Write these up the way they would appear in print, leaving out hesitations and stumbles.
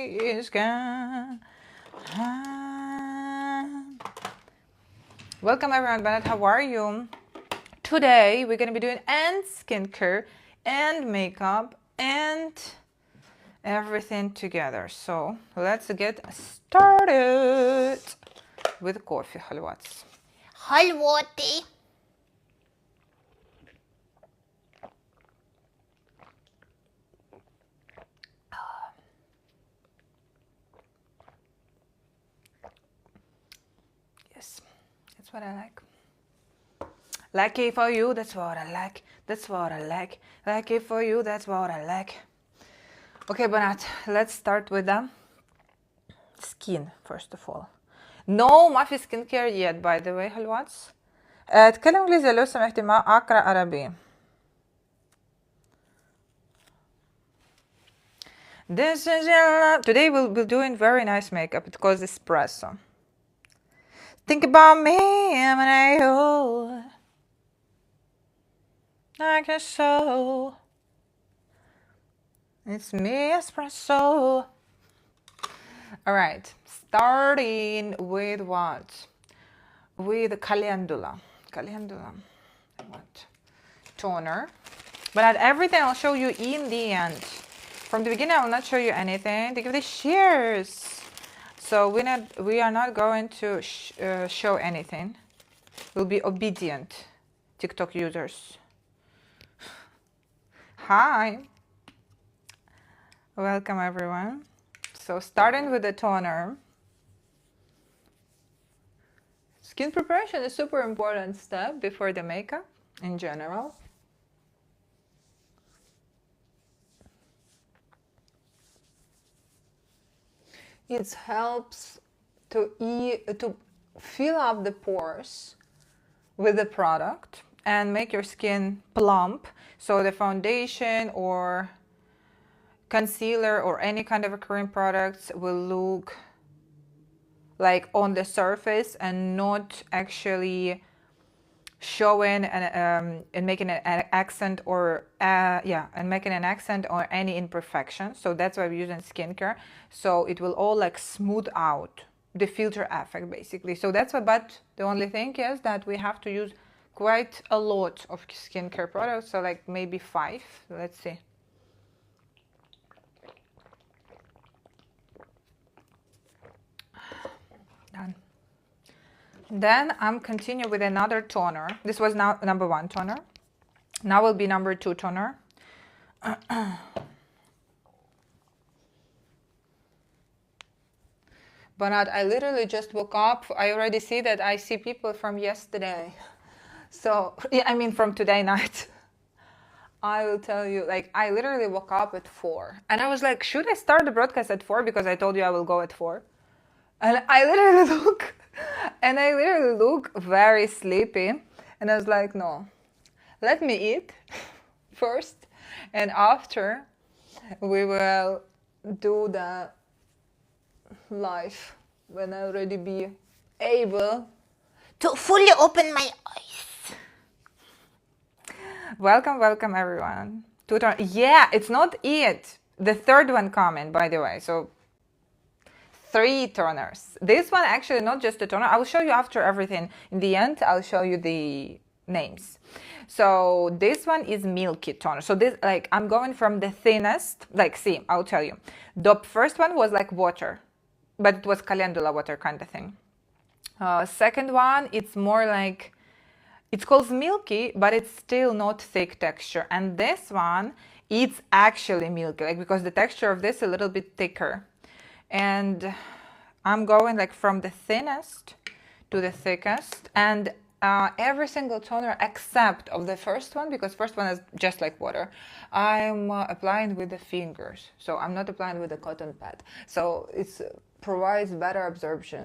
is gone. Welcome everyone, Bennett. How are you? Today we're gonna be doing and skincare and makeup and everything together. So let's get started with coffee halwats. Halwati. Yes, that's what I like. Lucky for you, that's what I like. That's what I like. Lucky for you, that's what I like. Okay, Banat, let's start with the skin first of all. No, ما في skin care yet by the way حلوات. اتكلم انجليزي لو سمحتي، ما اقرا عربي. This is today we'll be doing very nice makeup. It's called Espresso. Think about me when I hold like a soul. It's me, Espresso. All right, starting with what? With calendula. What? Toner. But at everything I'll show you in the end. From the beginning I will not show you anything. They give the shears. So we are not going to show anything. We'll be obedient TikTok users. Hi. Welcome everyone. So starting with the toner. Skin preparation is a super important step before the makeup in general. It helps to fill up the pores with the product and make your skin plump, so the foundation or concealer or any kind of cream products will look like on the surface and not actually showing and making an accent or making an accent or any imperfection. So that's why we're using skincare, so it will all like smooth out the filter effect basically. So that's why, but the only thing is that we have to use quite a lot of skincare products, so like maybe 5. Let's see. Done. Then I'm continue with another toner. This was now number 1 toner. Now will be number 2 toner. But I literally just woke up. I already see that I see people from yesterday. So, yeah, I mean from today night. I will tell you, like, I literally woke up at 4. And I was like, should I start the broadcast at 4? Because I told you I will go at 4. And I literally look very sleepy. And I was like, no, let me eat first. And after, we will do the live when I already be able To fully open my eyes. Welcome everyone. Yeah, it's not it. The third one coming, by the way. So 3 toners. This one actually not just a toner. I will show you after everything. In the end, I'll show you the names. So this one is milky toner. So this, like, I'm going from the thinnest. Like, see, I'll tell you. The first one was like water, but it was calendula water kind of thing. Second one, it's more like, it's called milky, but it's still not thick texture. And this one, it's actually milky, like, because the texture of this is a little bit thicker. And I'm going like from the thinnest to the thickest, and every single toner except of the first one, because first one is just like water, I'm applying with the fingers, so I'm not applying with a cotton pad, so it provides better absorption.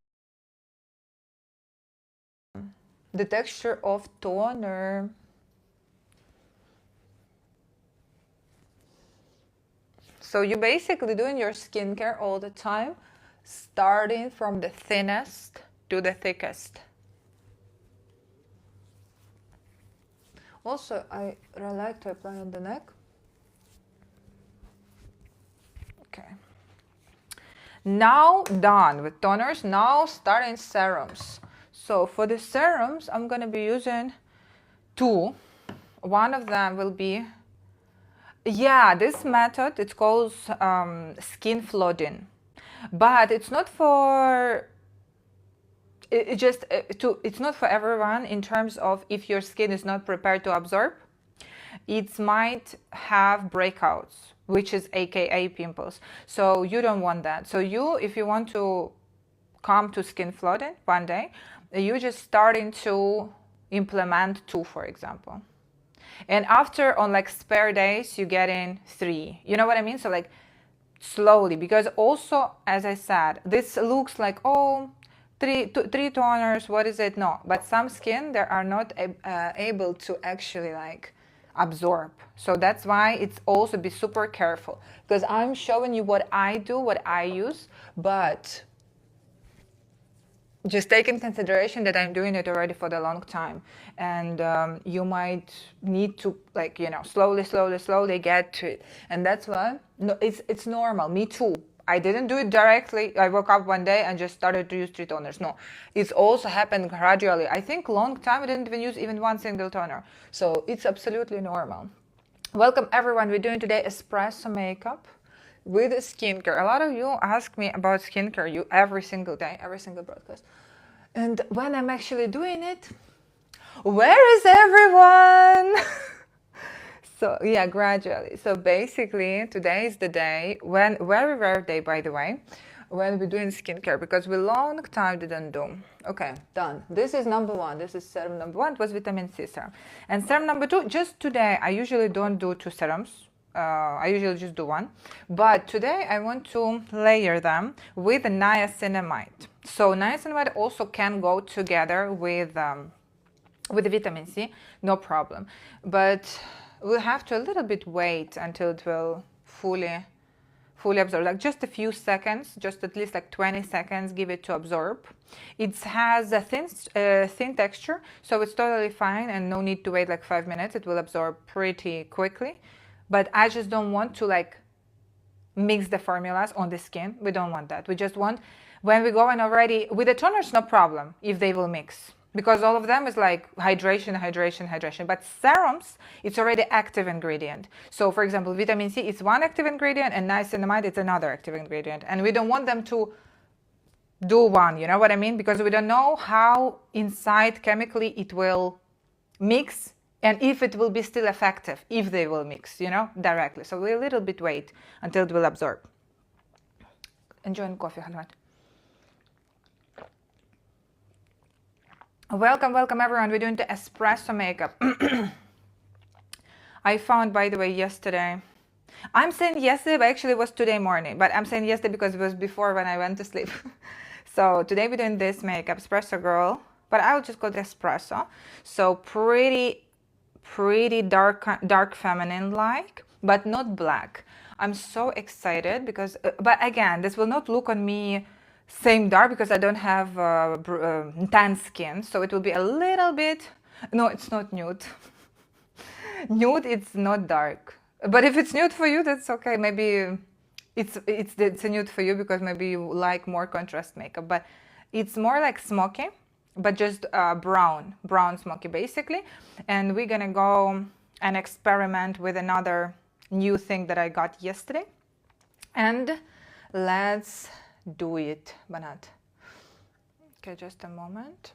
The texture of toner. So you're basically doing your skincare all the time, starting from the thinnest to the thickest. Also, I like to apply on the neck. Okay. Now done with toners. Now starting serums. So for the serums, I'm gonna be using two. One of them will be, yeah, this method, it's called skin flooding, but it's not for it's not for everyone in terms of if your skin is not prepared to absorb. It might have breakouts, which is aka pimples. So you don't want that. So if you want to come to skin flooding one day, you just starting to implement 2, for example. And after, on like spare days, you get in 3. You know what I mean? So like slowly, because also, as I said, this looks like, oh, three toners, what is it? No, but some skin, they are not able to actually like absorb. So that's why it's also be super careful, because I'm showing you what I do, what I use, but just take in consideration that I'm doing it already for the long time, and you might need to, like, you know, slowly get to it. And that's why, no, it's normal. Me too. I didn't do it directly. I woke up one day and just started to use 3 toners. No, it's also happened gradually. I think long time I didn't even use even one single toner. So it's absolutely normal. Welcome everyone. We're doing today espresso makeup with skincare. A lot of you ask me about skincare every single day, every single broadcast. And when I'm actually doing it, where is everyone? So yeah, gradually. So basically, today is the day when, very rare day by the way, when we're doing skincare, because we long time didn't do. Okay, done. This is number 1. This is serum number 1. It was vitamin C serum. And serum number 2, just today, I usually don't do 2 serums. I usually just do 1. But today I want to layer them with niacinamide. So niacinamide also can go together with vitamin C, no problem. But we'll have to a little bit wait until it will fully absorb, like just a few seconds, just at least like 20 seconds, give it to absorb. It has a thin texture, so it's totally fine and no need to wait like 5 minutes. It will absorb pretty quickly. But I just don't want to like mix the formulas on the skin. We don't want that. We just want, when we go in already, with the toners, no problem if they will mix, because all of them is like hydration. But serums, it's already active ingredient. So for example, vitamin C is one active ingredient and niacinamide is another active ingredient. And we don't want them to do one, you know what I mean? Because we don't know how inside chemically it will mix and if it will be still effective, if they will mix, you know, directly. So we'll a little bit wait until it will absorb. Enjoy coffee, Halmat. Welcome everyone. We're doing the espresso makeup. I found, by the way, yesterday. I'm saying yesterday, but actually it was today morning. But I'm saying yesterday because it was before when I went to sleep. So today we're doing this makeup, espresso girl. But I'll just go to espresso. So pretty dark feminine like, but not black. I'm so excited because, but again, this will not look on me same dark because I don't have tan skin, so it will be a little bit, no, it's not nude. Nude, it's not dark, but if it's nude for you, that's okay. Maybe it's a nude for you because maybe you like more contrast makeup, but it's more like smoky, but just brown smoky basically. And we're gonna go and experiment with another new thing that I got yesterday, and let's do it, Banat. Okay, just a moment.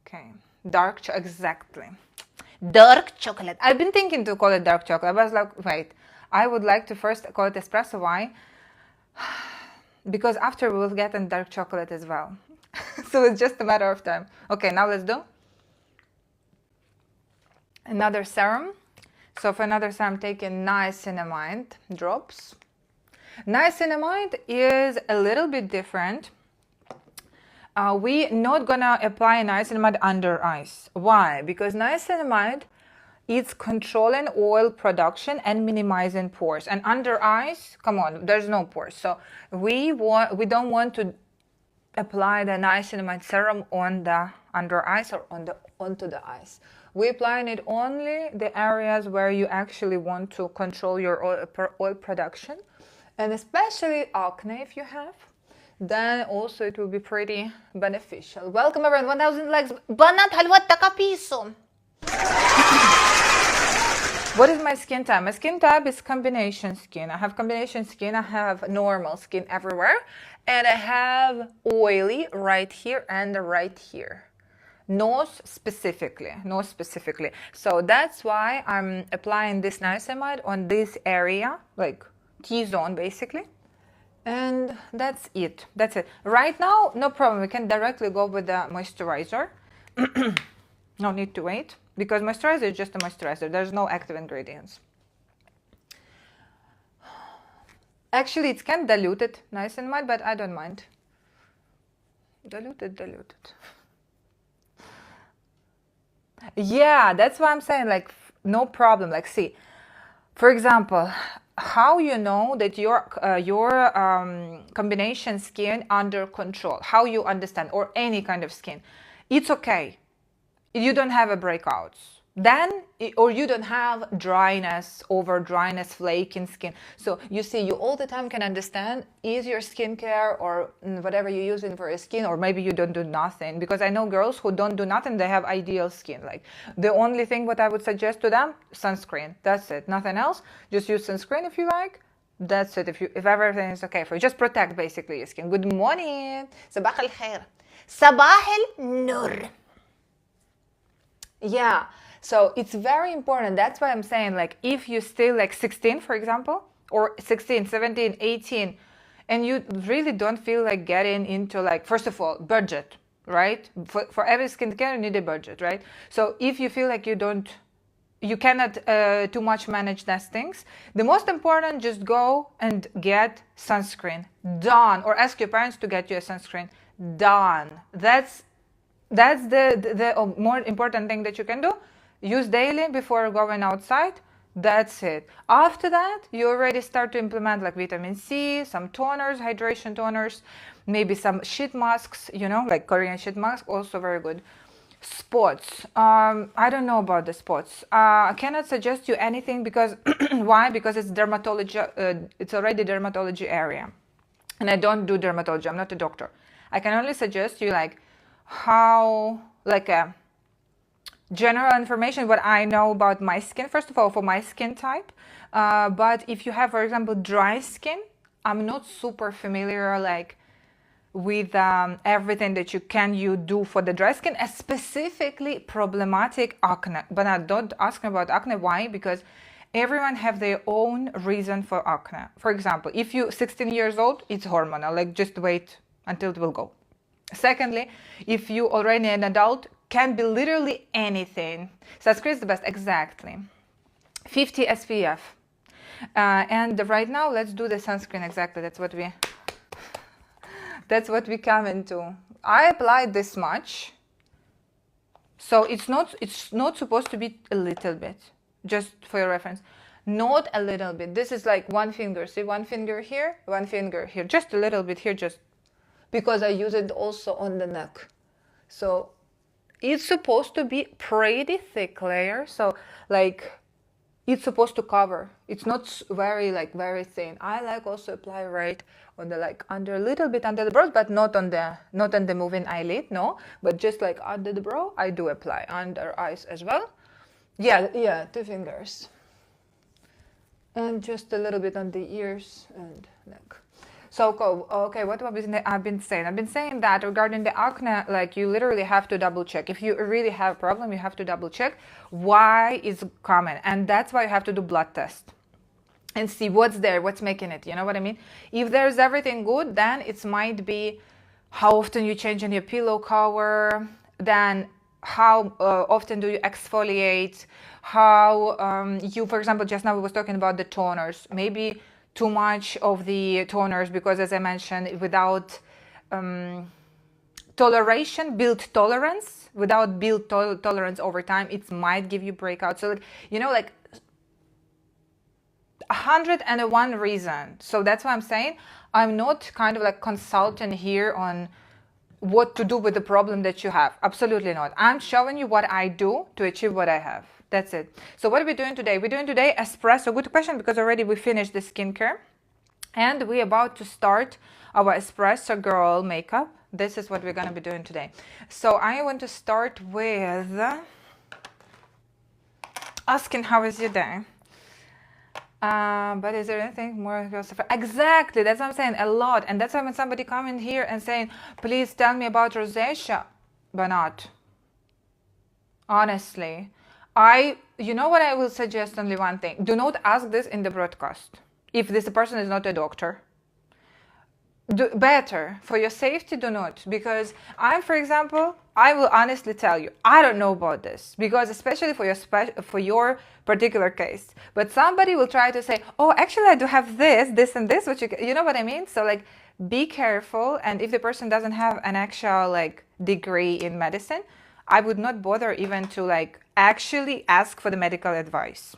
Okay, exactly. Dark chocolate. I've been thinking to call it dark chocolate. I was like, wait, I would like to first call it espresso. Why? Because after we will get in dark chocolate as well. So it's just a matter of time. Okay, now let's do another serum. So for another serum, taking niacinamide drops. Niacinamide is a little bit different. We're not gonna apply niacinamide under eyes. Why? Because niacinamide is controlling oil production and minimizing pores. And under eyes, come on, there's no pores. So we don't want to apply the niacinamide serum on the under eyes or onto the eyes. We're applying it only the areas where you actually want to control your oil production and especially acne if you have, then also it will be pretty beneficial. Welcome everyone, 1000 likes. بنات حلوتك بيسو. What is my skin type? My skin type is combination skin. I have combination skin, I have normal skin everywhere, and I have oily right here and right here. Nose specifically. So that's why I'm applying this niacinamide on this area, like T-zone basically. And that's it. Right now, no problem. We can directly go with the moisturizer. No need to wait, because moisturizer is just a moisturizer. There's no active ingredients. Actually, it's kind of diluted niacinamide, but I don't mind. Diluted. Yeah, that's why I'm saying, like, no problem. Like, see, for example, how you know that your combination skin under control, how you understand, or any kind of skin, it's okay. You don't have a breakouts, then, or you don't have dryness, over dryness, flaking skin. So you see, you all the time can understand, is your skincare or whatever you're using for your skin, or maybe you don't do nothing. Because I know girls who don't do nothing, they have ideal skin. Like, the only thing what I would suggest to them, sunscreen. That's it, nothing else. Just use sunscreen if you like. That's it. If everything is okay for you, just protect basically your skin. Good morning. صباح الخير. صباح النور. Yeah, so it's very important. That's why I'm saying, like, if you still like 16, for example, or 16, 17, 18, and you really don't feel like getting into, like, first of all, budget, right? For every skincare, you need a budget, right? So if you feel like you cannot too much manage those things, the most important, just go and get sunscreen done, or ask your parents to get you a sunscreen done. That's the more important thing that you can do. Use daily before going outside. That's it. After that, you already start to implement, like, vitamin C, some toners, hydration toners, maybe some sheet masks, like Korean sheet mask, also very good. Spots. I don't know about the spots. I cannot suggest you anything, because why? Because it's dermatology. It's already dermatology area, and I don't do dermatology. I'm not a doctor. I can only suggest you, like, how, like, a general information, what I know about my skin, first of all, for my skin type. But if you have, for example, dry skin, I'm not super familiar, like, with everything that you do for the dry skin, specifically problematic acne. But I don't ask about acne. Why? Because everyone have their own reason for acne. For example, if you're 16 years old, it's hormonal, like, just wait until it will go. Secondly, if you already an adult, can be literally anything. Sunscreen is the best, exactly. 50 SPF. And right now, let's do the sunscreen, exactly. That's what we come into. I applied this much. So it's not supposed to be a little bit, just for your reference. Not a little bit. This is like one finger. See, one finger here, one finger here. Just a little bit here, just because I use it also on the neck. So it's supposed to be pretty thick layer. So, like, it's supposed to cover. It's not very thin. I like also apply right on the, like, under a little bit under the brows, but not on the moving eyelid, no. But just like under the brow, I do apply under eyes as well. Yeah, 2 fingers. And just a little bit on the ears and neck. So, okay, what have I've been saying? I've been saying that regarding the acne, like, you literally have to double check. If you really have a problem, you have to double check why it's common. And that's why you have to do blood test and see what's there, what's making it. You know what I mean? If there's everything good, then it might be how often you change in your pillow cover, then how often do you exfoliate, how you, for example, just now we was talking about the toners, maybe too much of the toners, because as I mentioned, without toleration, build tolerance, without build tolerance over time, it might give you breakouts. So, like, like 101 reason. So that's why I'm saying I'm not kind of like consultant here on what to do with the problem that you have. Absolutely not. I'm showing you what I do to achieve what I have. That's it. So what are we doing today? We're doing today espresso. Good question, because already we finished the skincare. And we're about to start our Espresso Girl makeup. This is what we're going to be doing today. So I want to start with asking how is your day? But is there anything more? Exactly, that's what I'm saying, a lot. And that's why when somebody come in here and saying, please tell me about rosacea, but not. Honestly, you know what I will suggest? Only one thing. Do not ask this in the broadcast. If this person is not a doctor. Better for your safety, do not, because for example, I will honestly tell you, I don't know about this, because especially for your particular case, but somebody will try to say, oh, actually I do have this and this, which you know what I mean. So like, be careful. And if the person doesn't have an actual like degree in medicine, I would not bother even to like actually ask for the medical advice.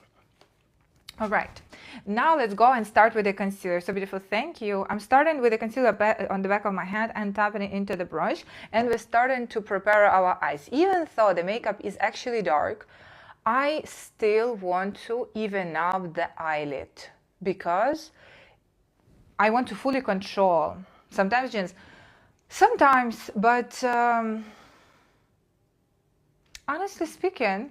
All right, now let's go and start with the concealer. So beautiful, thank you. I'm starting with the concealer on the back of my hand and tapping it into the brush, and we're starting to prepare our eyes. Even though the makeup is actually dark, I still want to even up the eyelid because I want to fully control. Sometimes, but honestly speaking,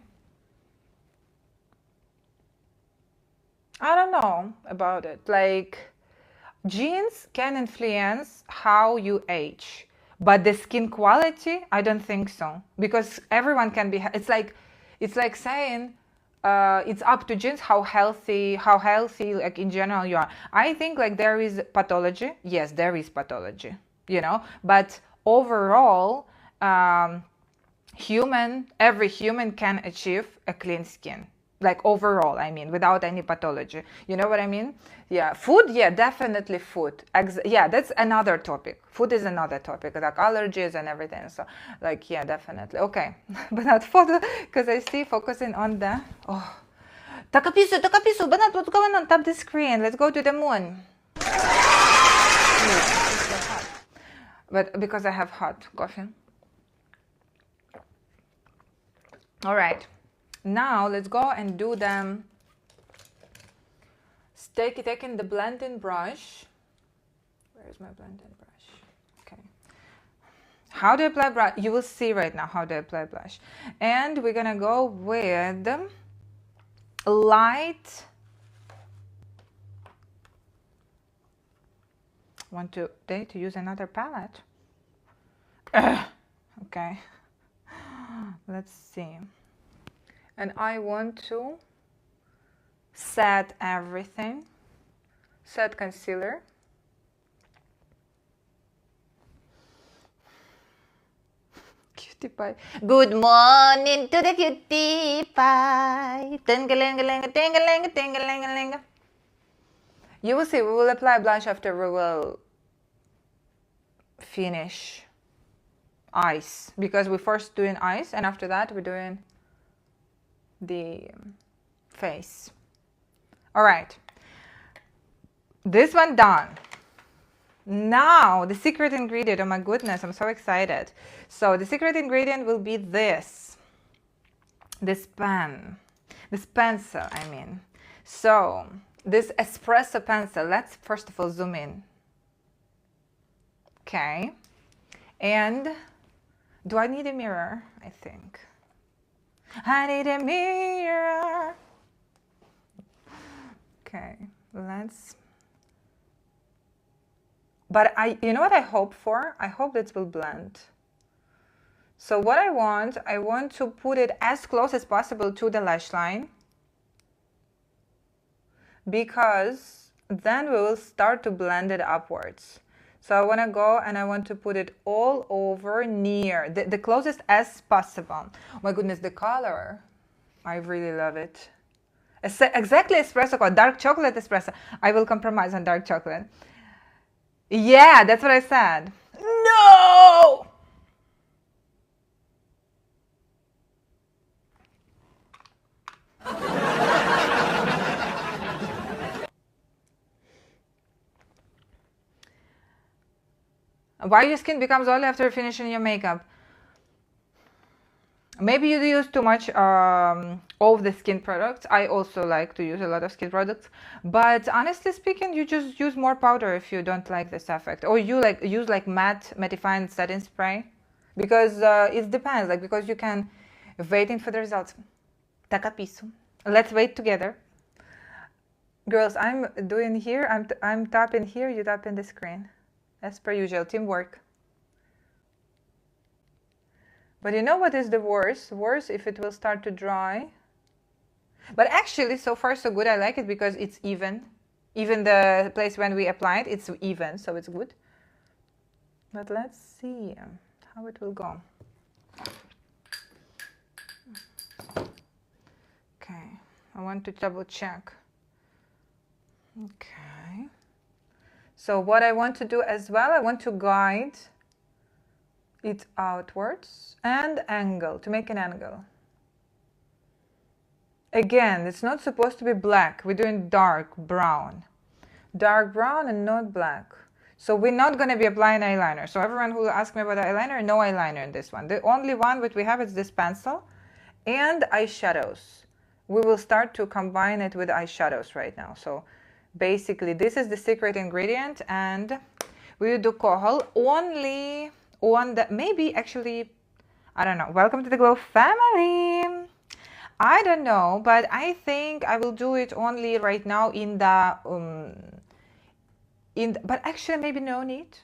I don't know about it. Like, genes can influence how you age, but the skin quality, I don't think so, because everyone can be. It's like saying it's up to genes how healthy like in general you are. I think like there is pathology. Yes, there is pathology, but overall, every human can achieve a clean skin. Like overall, I mean, without any pathology. You know what I mean? Yeah, food, yeah, definitely food. Yeah, that's another topic. Food is another topic, like allergies and everything. So, like, yeah, definitely. Okay, but not photo, because I see focusing on the, oh. Takapiso, Banat, what's going on? Tap the screen. Let's go to the moon. But because I have hot coffee. All right. Now let's go and do them. Taking the blending brush. Where is my blending brush? Okay. How do I apply brush? You will see right now how to apply blush. And we're gonna go with light. Want to use another palette? Okay. Let's see. And I want to set everything. Set concealer. Cutie pie. Good morning to the cutie pie. Ting-a-ling-a-ling-a-ting-a-ling-a-ting-a-ling-a-ling. You will see, we will apply blush after we will finish eyes, because we're first doing eyes and after that we're doing the face. All right, this one done. Now the secret ingredient, oh my goodness, I'm so excited. So the secret ingredient will be this pencil, I mean. So this espresso pencil, let's first of all zoom in. Okay, and do I need a mirror? I think I need a mirror. Okay, but you know what I hope for? I hope this will blend. So what I want to put it as close as possible to the lash line, because then we will start to blend it upwards. So I want to go and I want to put it all over near, the closest as possible. Oh my goodness, the color, I really love it. Exactly espresso, dark chocolate espresso. I will compromise on dark chocolate. Yeah, that's what I said. No! Why your skin becomes oily after finishing your makeup? Maybe you use too much of the skin products. I also like to use a lot of skin products, but honestly speaking, you just use more powder if you don't like this effect, or you like use like matte mattifying setting spray, because it depends. Like, because you can waiting for the results. Taka pisu. Let's wait together, girls. I'm doing here. I'm tapping here. You tap in the screen, as per usual. Teamwork. But you know what is the worst? Worse if it will start to dry. But actually, so far so good. I like it because it's even. Even the place when we apply it, it's even, so it's good. But let's see how it will go. Okay, I want to double check. Okay. So what I want to do as well, I want to guide it outwards and angle, to make an angle. Again, it's not supposed to be black. We're doing dark brown and not black. So we're not going to be applying eyeliner. So everyone who asked me about the eyeliner, no eyeliner in this one. The only one that we have is this pencil and eyeshadows. We will start to combine it with eyeshadows right now. So basically this is the secret ingredient, and we will do kohl only on the, maybe actually, I don't know. Welcome to the Glow family. I don't know, but I think I will do it only right now in the but actually maybe no need.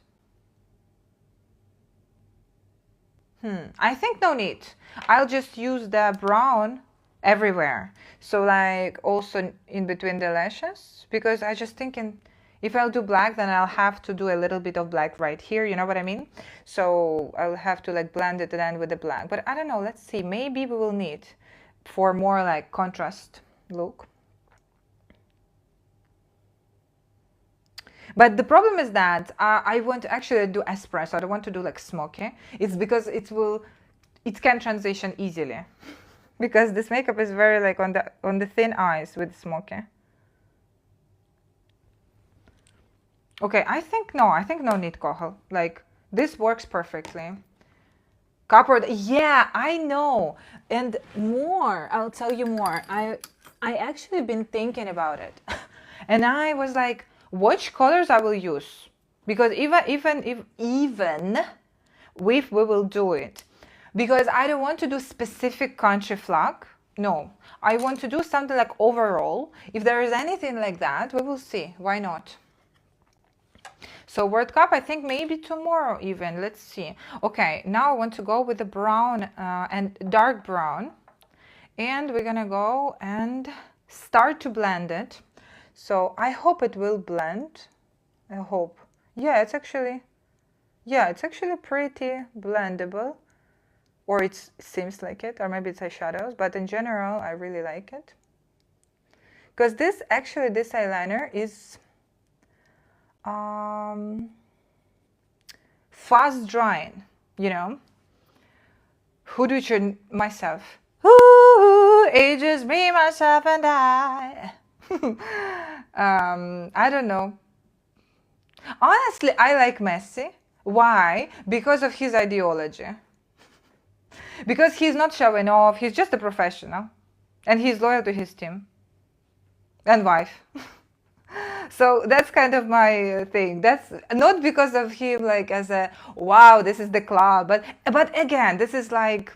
I think no need. I'll just use the brown everywhere. So like also in between the lashes, because I just thinking if I'll do black, then I'll have to do a little bit of black right here, you know what I mean? So I'll have to like blend it then with the black. But I don't know, let's see, maybe we will need for more like contrast look. But the problem is that I want to actually do espresso. I don't want to do like smoky. It's because it can transition easily. Because this makeup is very like on the thin eyes with smoky. Okay, I think no need kohl. Like this works perfectly. Copper, yeah, I know. And more, I'll tell you more. I actually been thinking about it. And I was like, which colors I will use? Because even if we will do it. Because I don't want to do specific country flag. No, I want to do something like overall. If there is anything like that, we will see. Why not? So World Cup, I think maybe tomorrow even. Let's see. Okay, now I want to go with the brown and dark brown. And we're gonna go and start to blend it. So I hope it will blend. I hope. Yeah, it's actually pretty blendable. Or it seems like it, or maybe it's eyeshadows. But in general, I really like it. Because this eyeliner is fast drying, you know. Who do you myself? Ooh, it just me, myself, and I. I don't know. Honestly, I like Messi. Why? Because of his ideology. Because he's not showing off. He's just a professional, and he's loyal to his team and wife. So that's kind of my thing. That's not because of him, like as a wow, this is the club. But again, this is like,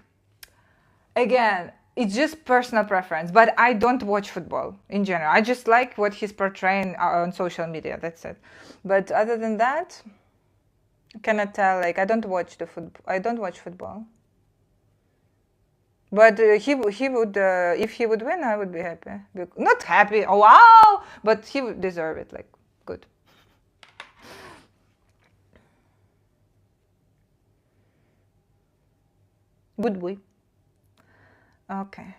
again, it's just personal preference. But I don't watch football in general. I just like what he's portraying on social media. That's it. But other than that, I cannot tell. Like I don't watch football. But he would if he would win, I would be happy. Not happy, oh wow, but he would deserve it. Like good. Would we? Okay.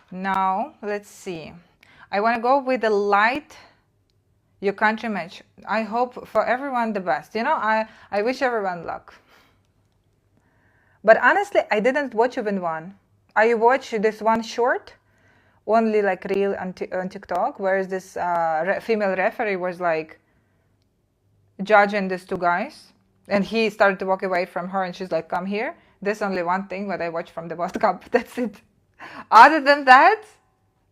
Now let's see. I want to go with the light. Your country match. I hope for everyone the best. You know, I wish everyone luck. But honestly, I didn't watch even one. I watched this one short, only like reel on TikTok, whereas this female referee was like judging these two guys. And he started to walk away from her and she's like, come here. There's only one thing what I watch from the bathtub. That's it. Other than that,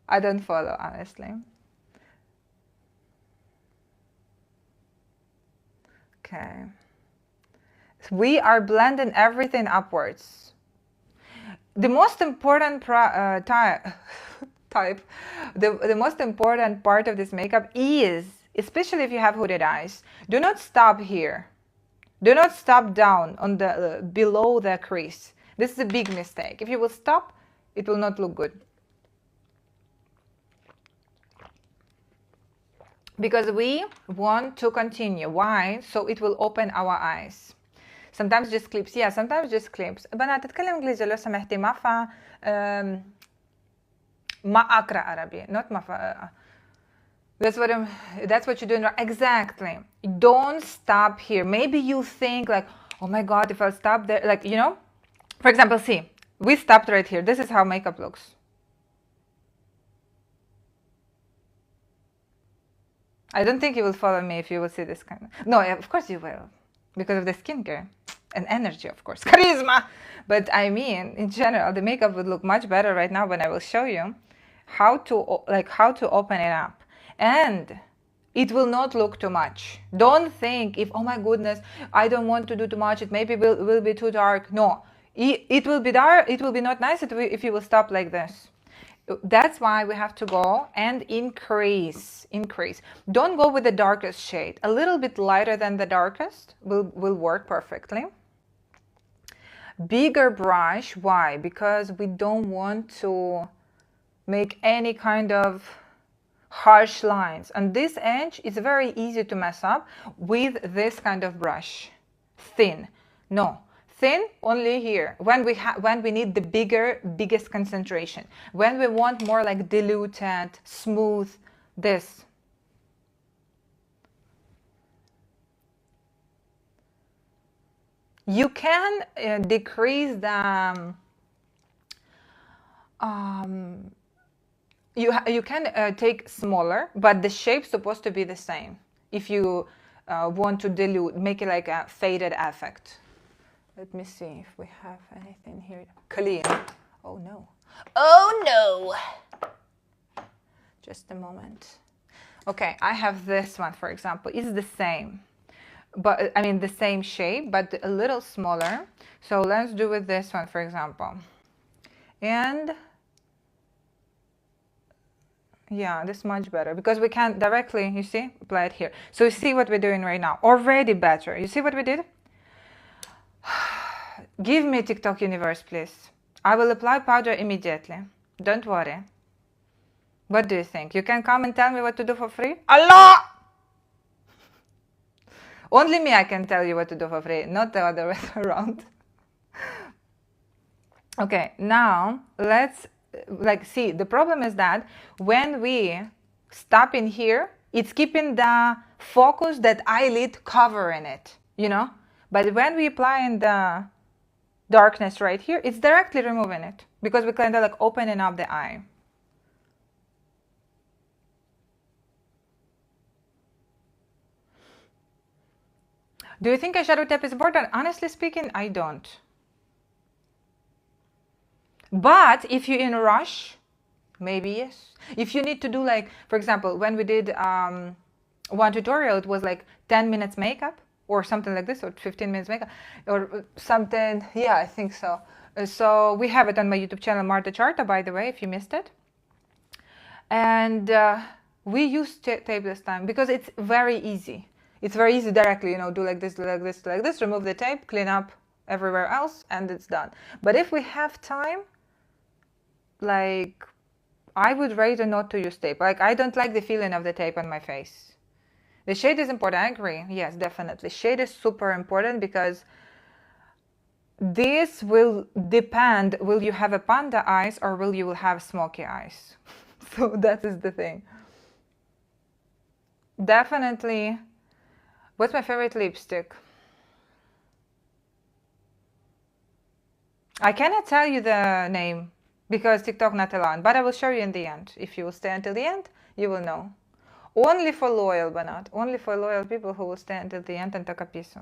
I don't follow, honestly. Okay. We are blending everything upwards. The most important the most important part of this makeup is, especially if you have hooded eyes, do not stop here. Do not stop down on the below the crease. This is a big mistake. If you will stop, it will not look good. Because we want to continue. Why? So it will open our eyes. Sometimes just clips. Yeah, sometimes just clips. بنات تتكلم انجليزي لو سمحتي ما أقرأ عربي. Not ما That's what you're doing right. Exactly. Don't stop here. Maybe you think like, oh my God, if I'll stop there, like, you know, for example, see, we stopped right here. This is how makeup looks. I don't think you will follow me if you will see this kind of... No, of course you will. Because of the skincare and energy, of course. Charisma! But I mean, in general, the makeup would look much better right now when I will show you how to open it up. And it will not look too much. Don't think if, oh my goodness, I don't want to do too much, it maybe will be too dark. No, it will be dark, it will be not nice if you will stop like this. That's why we have to go and increase. Don't go with the darkest shade. A little bit lighter than the darkest will work perfectly. Bigger brush, why? Because we don't want to make any kind of harsh lines. And this edge is very easy to mess up with this kind of brush. Thin. No. Thin only here when we need the biggest concentration. When we want more like diluted, smooth, this. You can decrease the you can take smaller, but the shape's supposed to be the same. If you want to dilute, make it like a faded effect. Let me see if we have anything here. Clean. Oh no. Oh no. Just a moment. Okay, I have this one, for example. It's the same. But I mean the same shape, but a little smaller. So let's do with this one, for example. And yeah, this is much better because we can directly, you see, apply it here. So you see what we're doing right now. Already better. You see what we did? Give me TikTok universe, please. I will apply powder immediately. Don't worry. What do you think? You can come and tell me what to do for free? Allah! Only me I can tell you what to do for free, not the other way around. Okay, now let's see, the problem is that when we stop in here, it's keeping the focus that eyelid covering it, you know? But when we apply in the darkness right here, it's directly removing it because we kind of like opening up the eye. Do you think eyeshadow tape is important? Honestly speaking, I don't. But if you're in a rush, maybe yes. If you need to do like, for example, when we did one tutorial, it was like 10 minutes makeup or something like this, or 15 minutes makeup or something. Yeah, I think so. So we have it on my YouTube channel, Marta Charta, by the way, if you missed it. And we used tape this time because it's very easy. It's very easy directly, you know, do like this, do like this, do like this, remove the tape, clean up everywhere else, and it's done. But if we have time, like, I would rather not to use tape. Like, I don't like the feeling of the tape on my face. The shade is important, I agree. Yes, definitely. Shade is super important because this will depend, will you have a panda eyes or will you have smoky eyes? So that is the thing. Definitely. What's my favorite lipstick? I cannot tell you the name because TikTok not allowed, but I will show you in the end. If you will stay until the end, you will know. Only for loyal, Banat. Only for loyal people who will stay until the end and take a piece.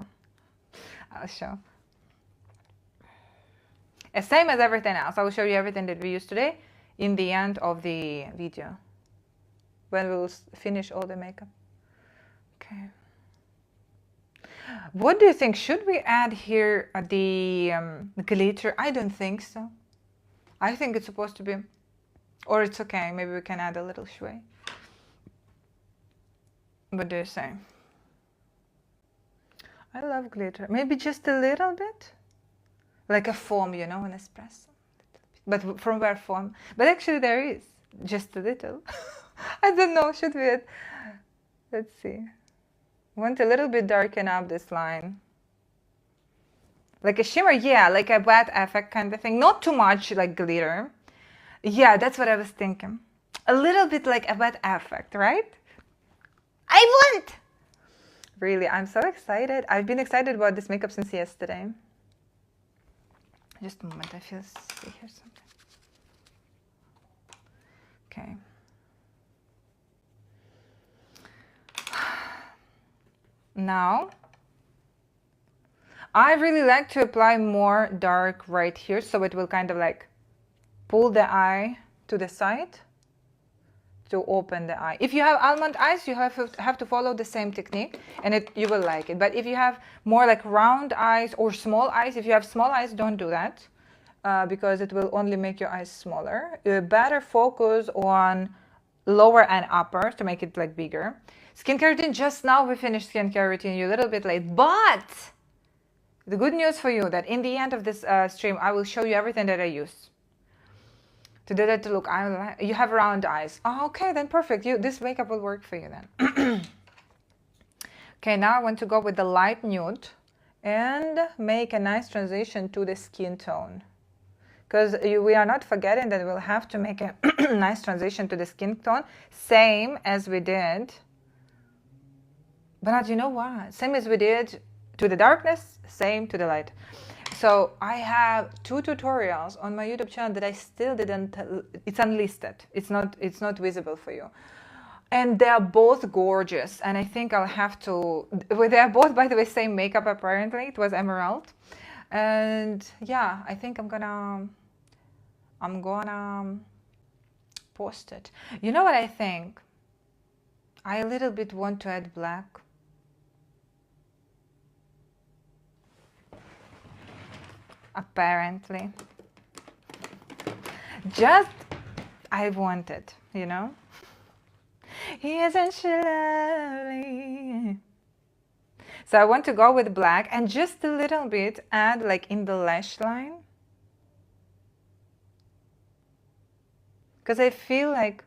I'll show. Same as everything else. I will show you everything that we used today in the end of the video, when we'll finish all the makeup. Okay. What do you think? Should we add here the glitter? I don't think so. I think it's supposed to be, or it's okay. Maybe we can add a little shui. What do you say? I love glitter. Maybe just a little bit? Like a foam, you know, an espresso. But from where foam? But actually there is. Just a little. I don't know, should we add? Let's see. Want a little bit darken up this line. Like a shimmer, yeah, like a wet effect kind of thing. Not too much like glitter. Yeah, that's what I was thinking. A little bit like a wet effect, right? I want! Really, I'm so excited. I've been excited about this makeup since yesterday. Just a moment, I feel see here something. Okay. Now, I really like to apply more dark right here, so it will kind of like pull the eye to the side to open the eye. If you have almond eyes, you have to follow the same technique, and you will like it. But if you have more like round eyes or small eyes, if you have small eyes, don't do that, because it will only make your eyes smaller. Better focus on lower and upper to make it like bigger. Skincare routine, just now we finished skincare routine. You're a little bit late, but the good news for you that in the end of this stream, I will show you everything that I use to do that look. You have round eyes. Oh, okay, then perfect. This makeup will work for you then. Okay, now I want to go with the light nude and make a nice transition to the skin tone. Because we are not forgetting that we'll have to make a nice transition to the skin tone, same as we did. But not, you know what? Same as we did to the darkness, same to the light. So I have 2 tutorials on my YouTube channel that I still didn't. It's unlisted. It's not visible for you. And they are both gorgeous. And I think I'll have to. Well, they are both, by the way, same makeup. Apparently, it was emerald. And yeah, I think I'm gonna post it. You know what I think? I a little bit want to add black. Apparently. Just, I want it, you know? Isn't she lovely? So I want to go with black and just a little bit add like in the lash line. Because I feel like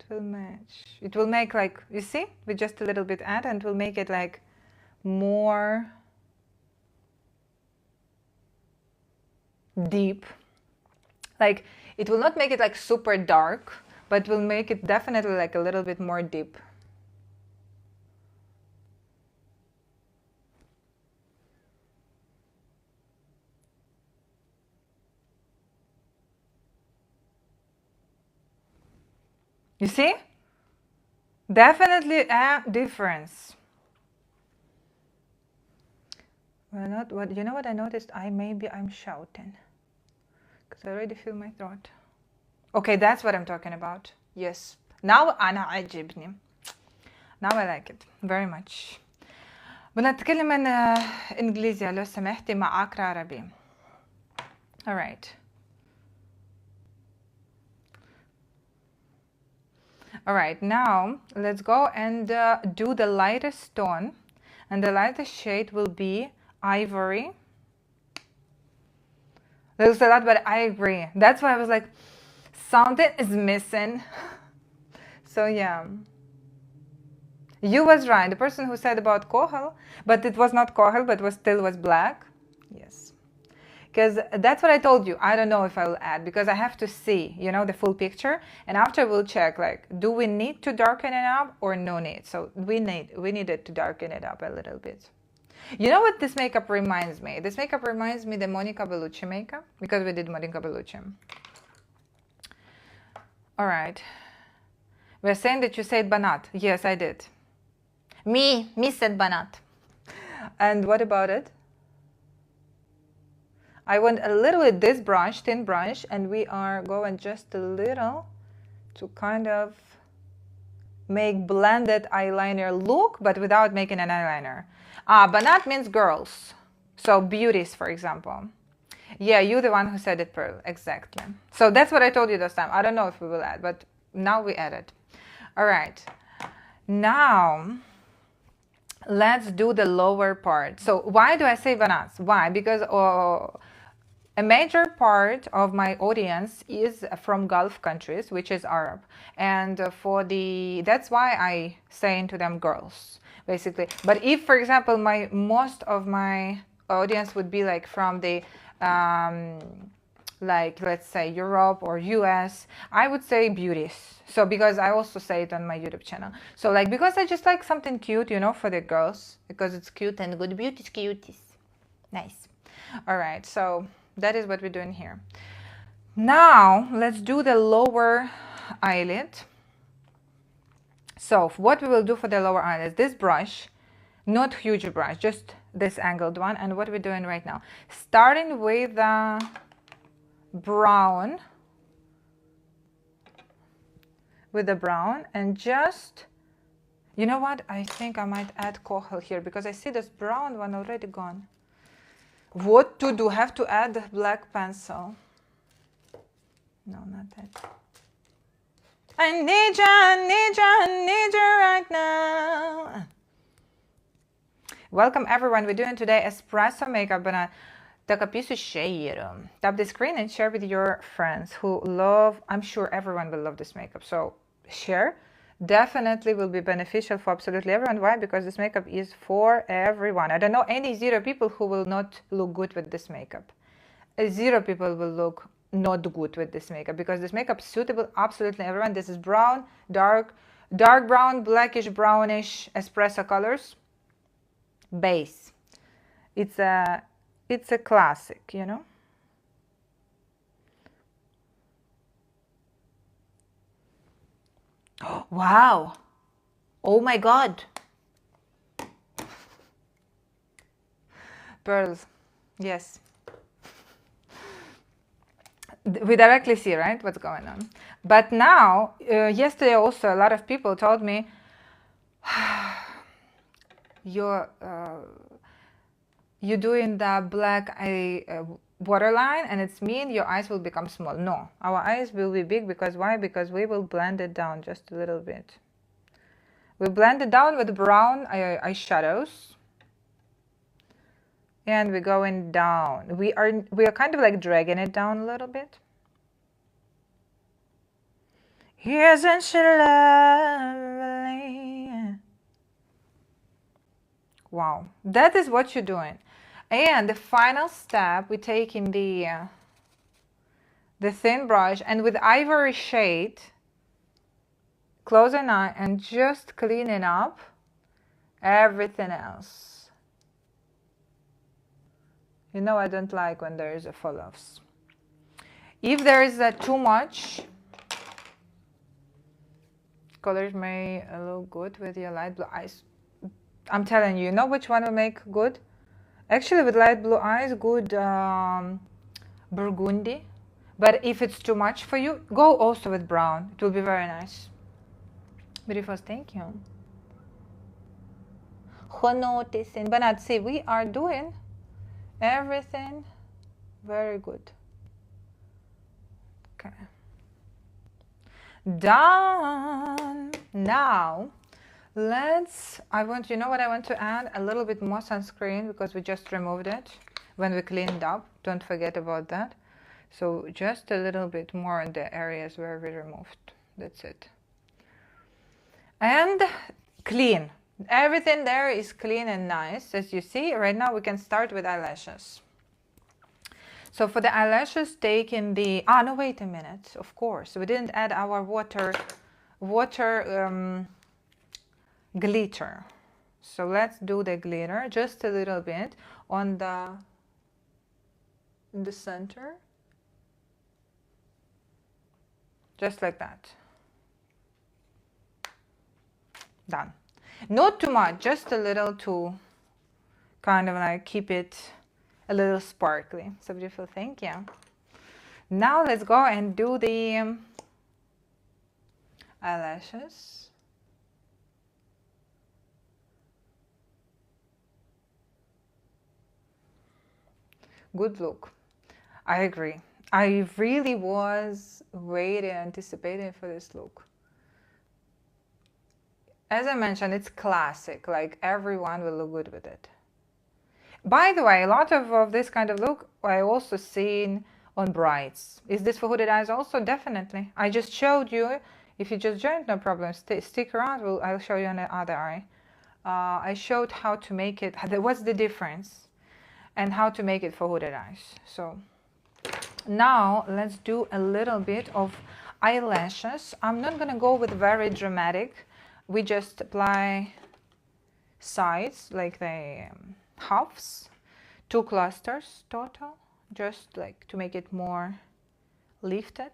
it will match. It will make like, you see, with just a little bit add, and it will make it like more deep. Like it will not make it like super dark, but will make it definitely like a little bit more deep. You see? Definitely a difference. Well, not what you know what I noticed? I'm shouting. Because I already feel my throat. Okay, that's what I'm talking about. Yes. Now أنا عجبني. Now I like it very much. بنتكلم إنجليزي لو سمحتي مع أقرأ عربي. All right. All right, now let's go and do the lightest tone, and the lightest shade will be ivory. Looks a lot, but I agree. That's why I was like, something is missing. So yeah, you was right. The person who said about kohal, but it was not kohal, but still was black. Yes. Because that's what I told you. I don't know if I will add, because I have to see, you know, the full picture. And after we'll check, like, do we need to darken it up or no need? So we needed to darken it up a little bit. You know what this makeup reminds me? This makeup reminds me the Monica Bellucci makeup, because we did Monica Bellucci. All right. We're saying that you said banat. Yes, I did. Me said banat. And what about it? I went a little with this brush, thin brush, and we are going just a little to kind of make blended eyeliner look, but without making an eyeliner. Banat means girls. So beauties, for example. Yeah, you the one who said it, Pearl. Exactly. So that's what I told you this time. I don't know if we will add, but now we add it. All right. Now, let's do the lower part. So why do I say banats? Why? Because a major part of my audience is from Gulf countries, which is Arab. And that's why I say to them girls, basically. But if, for example, most of my audience would be like from the like, let's say Europe or US, I would say beauties. So because I also say it on my YouTube channel. So like, because I just like something cute, you know, for the girls, because it's cute and good beauties, cuties. Nice. All right, so that is what we're doing here. Now let's do the lower eyelid. So what we will do for the lower eyelid, this brush, not huge brush, just this angled one. And what we're doing right now, starting with the brown, and just, you know what, I think I might add coral here because I see this brown one already gone. What to do? Have to add black pencil. No, not that. I need you right now. Welcome everyone. We're doing today espresso makeup, but take a piece of shade. Tap the screen and share with your friends who love. I'm sure everyone will love this makeup. So share. Definitely will be beneficial for absolutely everyone. Why? Because this makeup is for everyone. I don't know any zero people who will not look good with this makeup. Zero people will look not good with this makeup because this makeup is suitable absolutely everyone. This is brown, dark brown, blackish, brownish espresso colors. Base. It's a classic, you know. Wow. Oh my God. Pearls. Yes. We directly see, right, what's going on. But now, yesterday also, a lot of people told me, you're doing the black eye waterline and it's mean your eyes will become small. No, our eyes will be big because why? Because we will blend it down just a little bit. We blend it down with brown eyeshadows. And we're going down. We are kind of like dragging it down a little bit. Isn't she lovely? Wow, that is what you're doing. And the final step, we take in the thin brush and with ivory shade, close an eye and just cleaning up everything else. You know I don't like when there is a fall-offs. If there is too much, colors may look good with your light blue eyes. I'm telling you, you know which one will make good? Actually, with light blue eyes, good burgundy. But if it's too much for you, go also with brown. It will be very nice. Beautiful, thank you. Noticing, but not see, we are doing everything very good. Okay. Done. Now you know what I want to add? A little bit more sunscreen because we just removed it when we cleaned up. Don't forget about that. So just a little bit more in the areas where we removed. That's it. And clean. Everything there is clean and nice. As you see, right now we can start with eyelashes. So for the eyelashes, taking the... no, wait a minute. Of course, we didn't add our water glitter. So let's do the glitter just a little bit on in the center. Just like that. Done. Not too much, just a little to kind of like keep it a little sparkly. So beautiful, thank you. Now let's go and do the eyelashes. Good look. I agree. I really was waiting, anticipating for this look. As I mentioned, it's classic, like everyone will look good with it. By the way, a lot of this kind of look I also seen on brides. Is this for hooded eyes also? Definitely. I just showed you. If you just joined, no problem. Stick around. I'll show you on the other eye. I showed how to make it. What's the difference? And how to make it for hooded eyes. So now let's do a little bit of eyelashes. I'm not going to go with very dramatic. We just apply sides like the halves, 2 clusters total, just like to make it more lifted.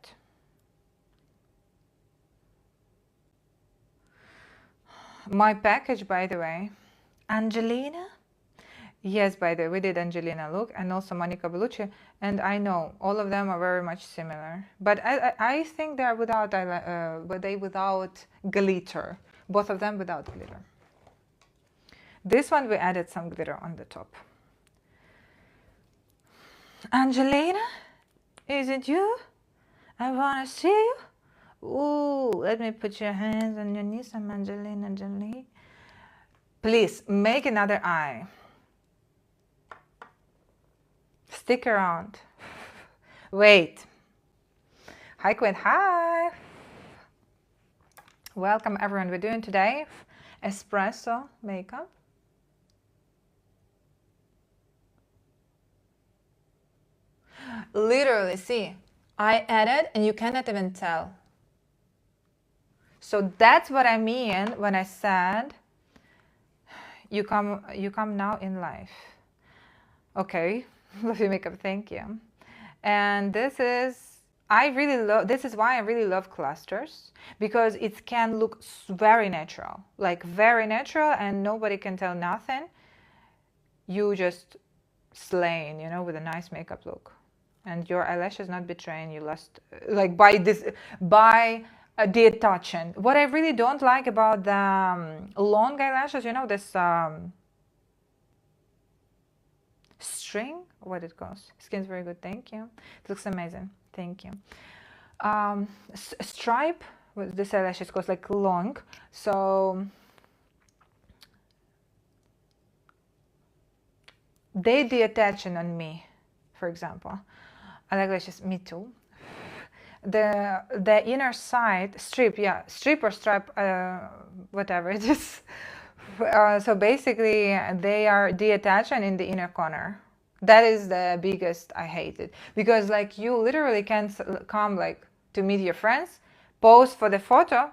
My package, by the way, Angelina. Yes, by the way, we did Angelina look and also Monica Bellucci, and I know all of them are very much similar. But I think they're without glitter. Both of them without glitter. This one we added some glitter on the top. Angelina, is it you? I wanna see you. Ooh, let me put your hands on your knees. I'm Angelina Jolie. Please make another eye. Stick around. Wait. Hi, Quinn. Hi. Welcome, everyone. We're doing today Espresso makeup. Literally, see, I added and you cannot even tell. So that's what I mean when I said you come now in life. Okay. Love your makeup, thank you. And this is why I really love clusters, because it can look very natural, like very natural, and nobody can tell nothing. You just slaying, you know, with a nice makeup look, and your eyelashes not betraying you last, like by detaching. What I really don't like about the long eyelashes, you know, this string, what it goes. Skin's very good, thank you. It looks amazing, thank you. Stripe with this eyelashes goes like long, so they detaching on me, for example. I like lashes, me too. The inner side strip, yeah, strip or stripe, whatever it is. So basically they are detaching in the inner corner. That is the biggest I hate it, because like you literally can come like to meet your friends, pose for the photo,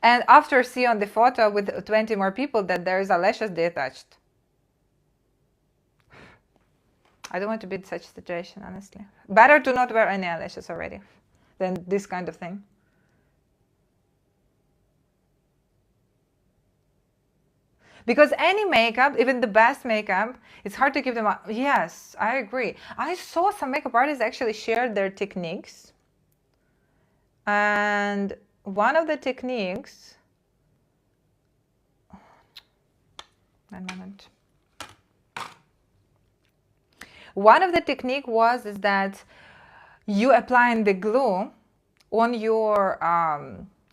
and after see on the photo with 20 more people that there is eyelashes detached. I don't want to be in such a situation, honestly. Better to not wear any eyelashes already than this kind of thing. Because any makeup, even the best makeup, it's hard to keep them up. Yes, I agree. I saw some makeup artists actually share their techniques. And one of the techniques... One moment. One of the technique is that you applying the glue on your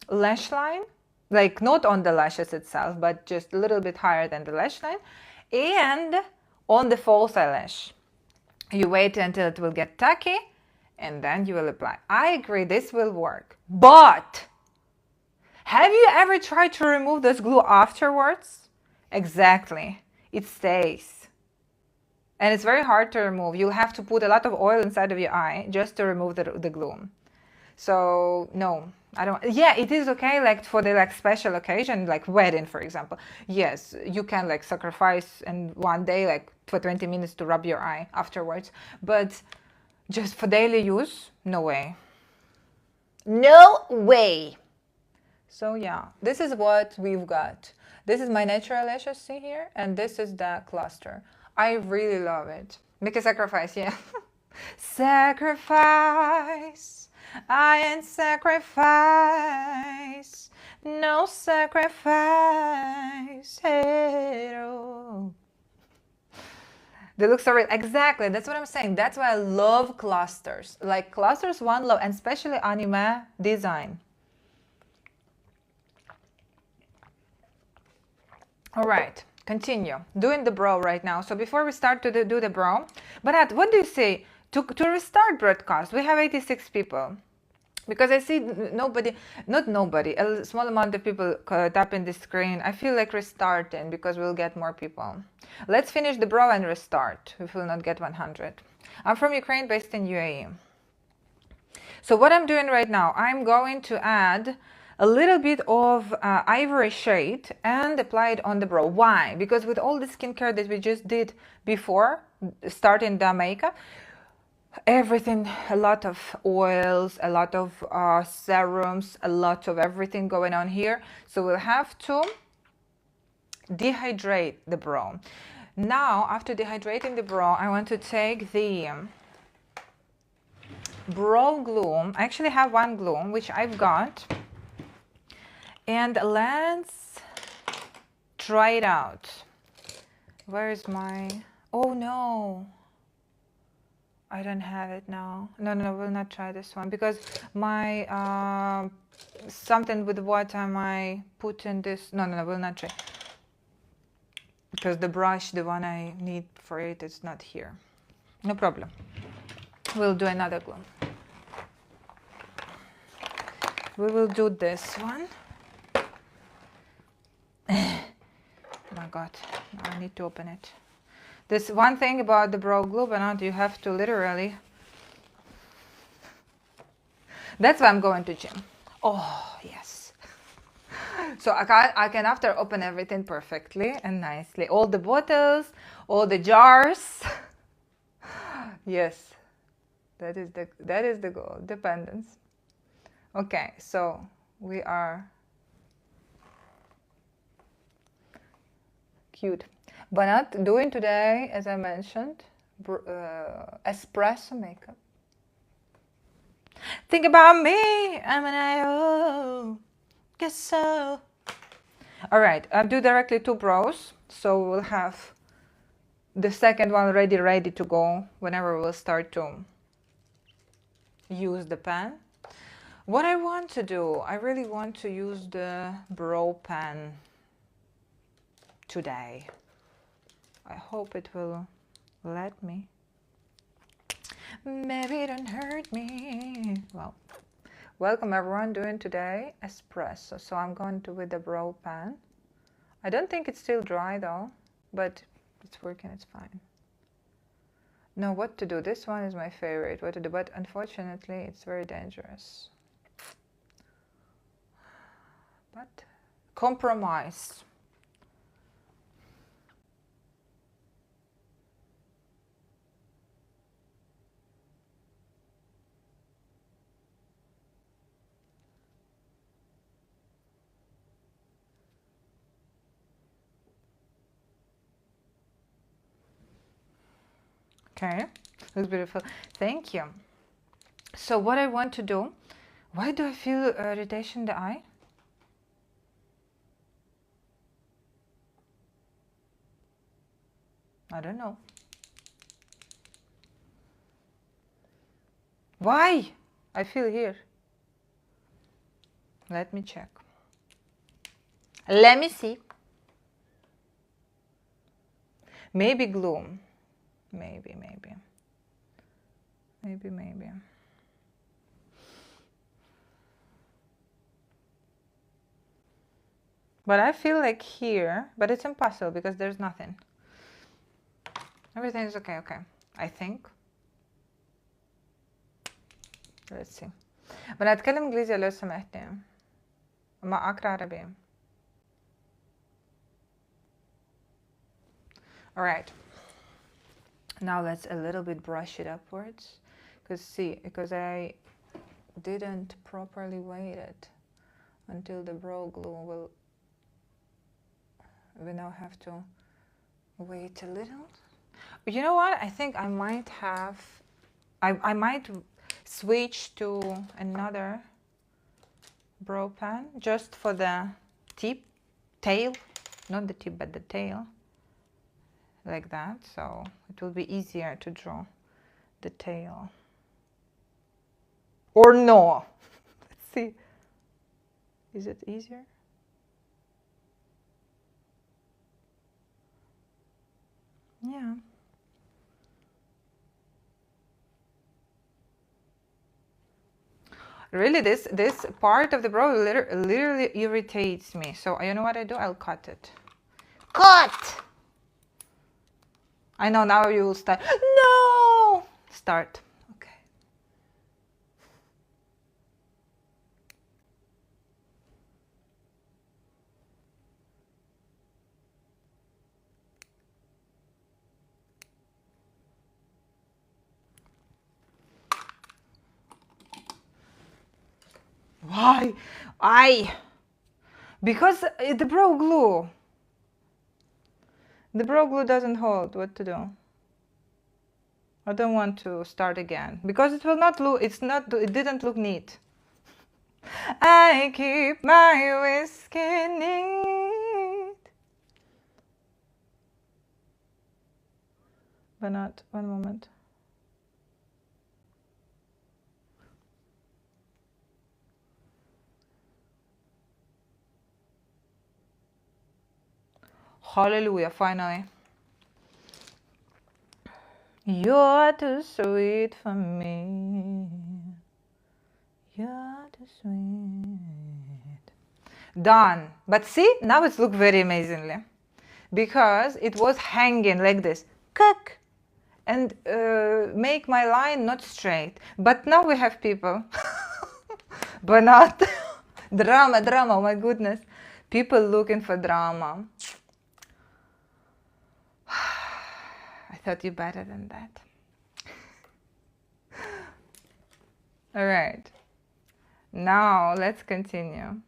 lash line, like not on the lashes itself, but just a little bit higher than the lash line, and on the false eyelash. You wait until it will get tacky, and then you will apply. I agree, this will work. But have you ever tried to remove this glue afterwards? Exactly, it stays. And it's very hard to remove. You'll have to put a lot of oil inside of your eye just to remove the glue. So no, I don't. Yeah, it is okay, like for the like special occasion, like wedding, for example. Yes, you can like sacrifice in one day, like for 20 minutes to rub your eye afterwards. But just for daily use, no way. No way. So yeah, this is what we've got. This is my natural lashes, see here? And this is the cluster. I really love it. Make a sacrifice, yeah. Sacrifice. I ain't sacrifice. No sacrifice. Hey, oh. They look so real. Exactly. That's what I'm saying. That's why I love clusters. Like clusters, one love, and especially anime design. All right. Continue. Doing the brow right now. So before we start to do the brow, but what do you say? To restart broadcast, we have 86 people. Because I see nobody, not nobody, a small amount of people tapping the screen. I feel like restarting because we'll get more people. Let's finish the brow and restart if we'll not get 100. I'm from Ukraine, based in UAE. So what I'm doing right now, I'm going to add a little bit of ivory shade and apply it on the brow. Why? Because with all the skincare that we just did before starting the makeup, everything, a lot of oils, a lot of serums, a lot of everything going on here. So we'll have to dehydrate the brow. Now, after dehydrating the brow, I want to take the brow glue. I actually have one glue, which I've got. And let's try it out. Where is my... Oh, no. I don't have it now. No, we'll not try this one because my something with what am I put in this? No, we'll not try because the brush, the one I need for it, is not here. No problem. We'll do another glue. We will do this one. Oh my God, I need to open it. This one thing about the brow glue, but you have to literally. That's why I'm going to gym. Oh, yes. So I can after open everything perfectly and nicely. All the bottles, all the jars. Yes, that is the goal. Dependence. Okay, so we are cute. But not doing today, as I mentioned, espresso makeup. Think about me, I'm an I.O. Guess so. All right, I'll do directly 2 brows. So we'll have the second one ready to go whenever we'll start to use the pen. What I want to do, I really want to use the brow pen today. I hope it will let me. Maybe don't hurt me. Well, welcome everyone doing today espresso. So I'm going to with the brow pen. I don't think it's still dry though, but it's working, it's fine. No, what to do? This one is my favorite, what to do, but unfortunately it's very dangerous. But compromise. Okay, looks beautiful. Thank you. So what I want to do, why do I feel irritation in the eye? I don't know. Why? I feel here. Let me check. Let me see. Maybe glue. Maybe. But I feel like here, but it's impossible because there's nothing. Everything is okay. I think. Let's see. بدنا نتكلم إنجليزي لو سمحتي. ما أقرأ عربي. All right. Now let's a little bit brush it upwards. Because I didn't properly wait it until the brow glue will. we now have to wait a little. You know what? I think I might have, I might switch to another brow pen just for the tail, not the tip, but the tail, like that. So it will be easier to draw the tail. Or no. Let's see. Is it easier? Yeah. Really, this part of the brow literally irritates me. So you know what I do? I'll cut it. Cut! I know now you will start. No! Start. Okay. Why? Because the brow glue. The brow glue doesn't hold. What to do? I don't want to start again because it will not look. It didn't look neat. I keep my whiskey neat. But not one moment. Hallelujah, finally. You're too sweet for me. You're too sweet. Done. But see, now it looks very amazingly. Because it was hanging like this. Cook. And make my line not straight. But now we have people. But not. Drama, oh my goodness. People looking for drama. I thought you better than that. All right. Now let's continue.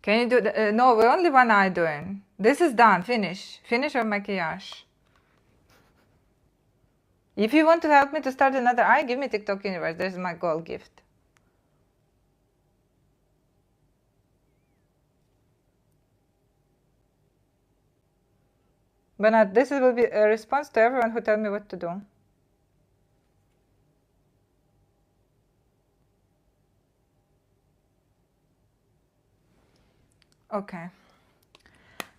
Can you do the, no, we're only one eye doing. This is done. Finish your maquillage. If you want to help me to start another eye, give me TikTok Universe. There's my gold gift. But this will be a response to everyone who tell me what to do. Okay.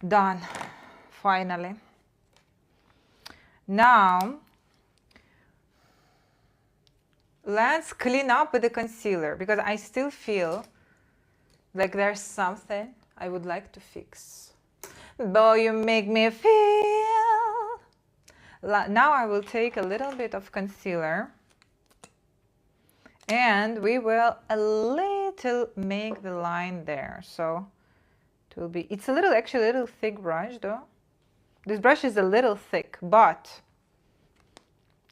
Done. Finally. Now, let's clean up with the concealer because I still feel like there's something I would like to fix. Though you make me feel. Now I will take a little bit of concealer and we will a little make the line there. So it will be, it's a little, actually a little thick brush though. This brush is a little thick, but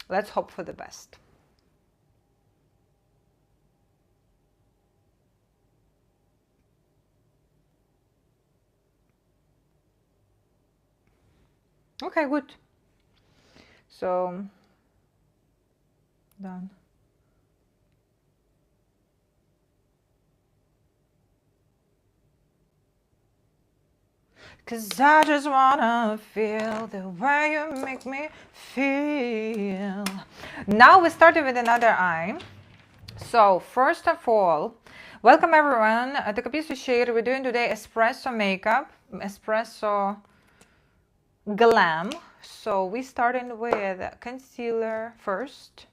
let's hope for the best. Okay, good. So, done. Cause I just wanna feel the way you make me feel. Now we started with another eye. So, first of all, welcome everyone. Така пише, we're doing today espresso makeup, espresso glam. So we started with concealer first.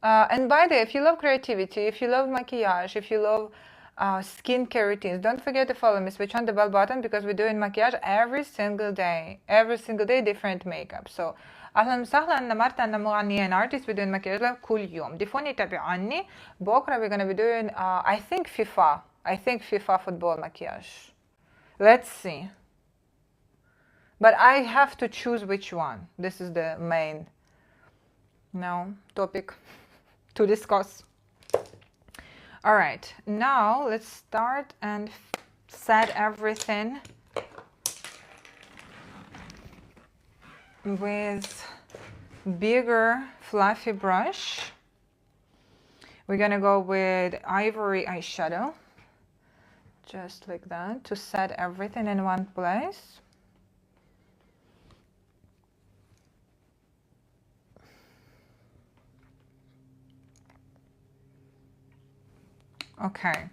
And by the way, if you love creativity, if you love maquillage, if you love skincare routines, don't forget to follow me. Switch on the bell button because we're doing maquillage every single day. Every single day different makeup. So اهلا وسهلا، انا مرتا، انا مغنية artist. we're doing maquillage كل يوم. ديفوني تابعوني. بكره we're gonna be doing I think FIFA football maquillage. Let's see. But I have to choose which one. This is the main topic to discuss. All right, now let's start and set everything with bigger fluffy brush. We're gonna go with ivory eyeshadow, just like that, to set everything in one place. Okay,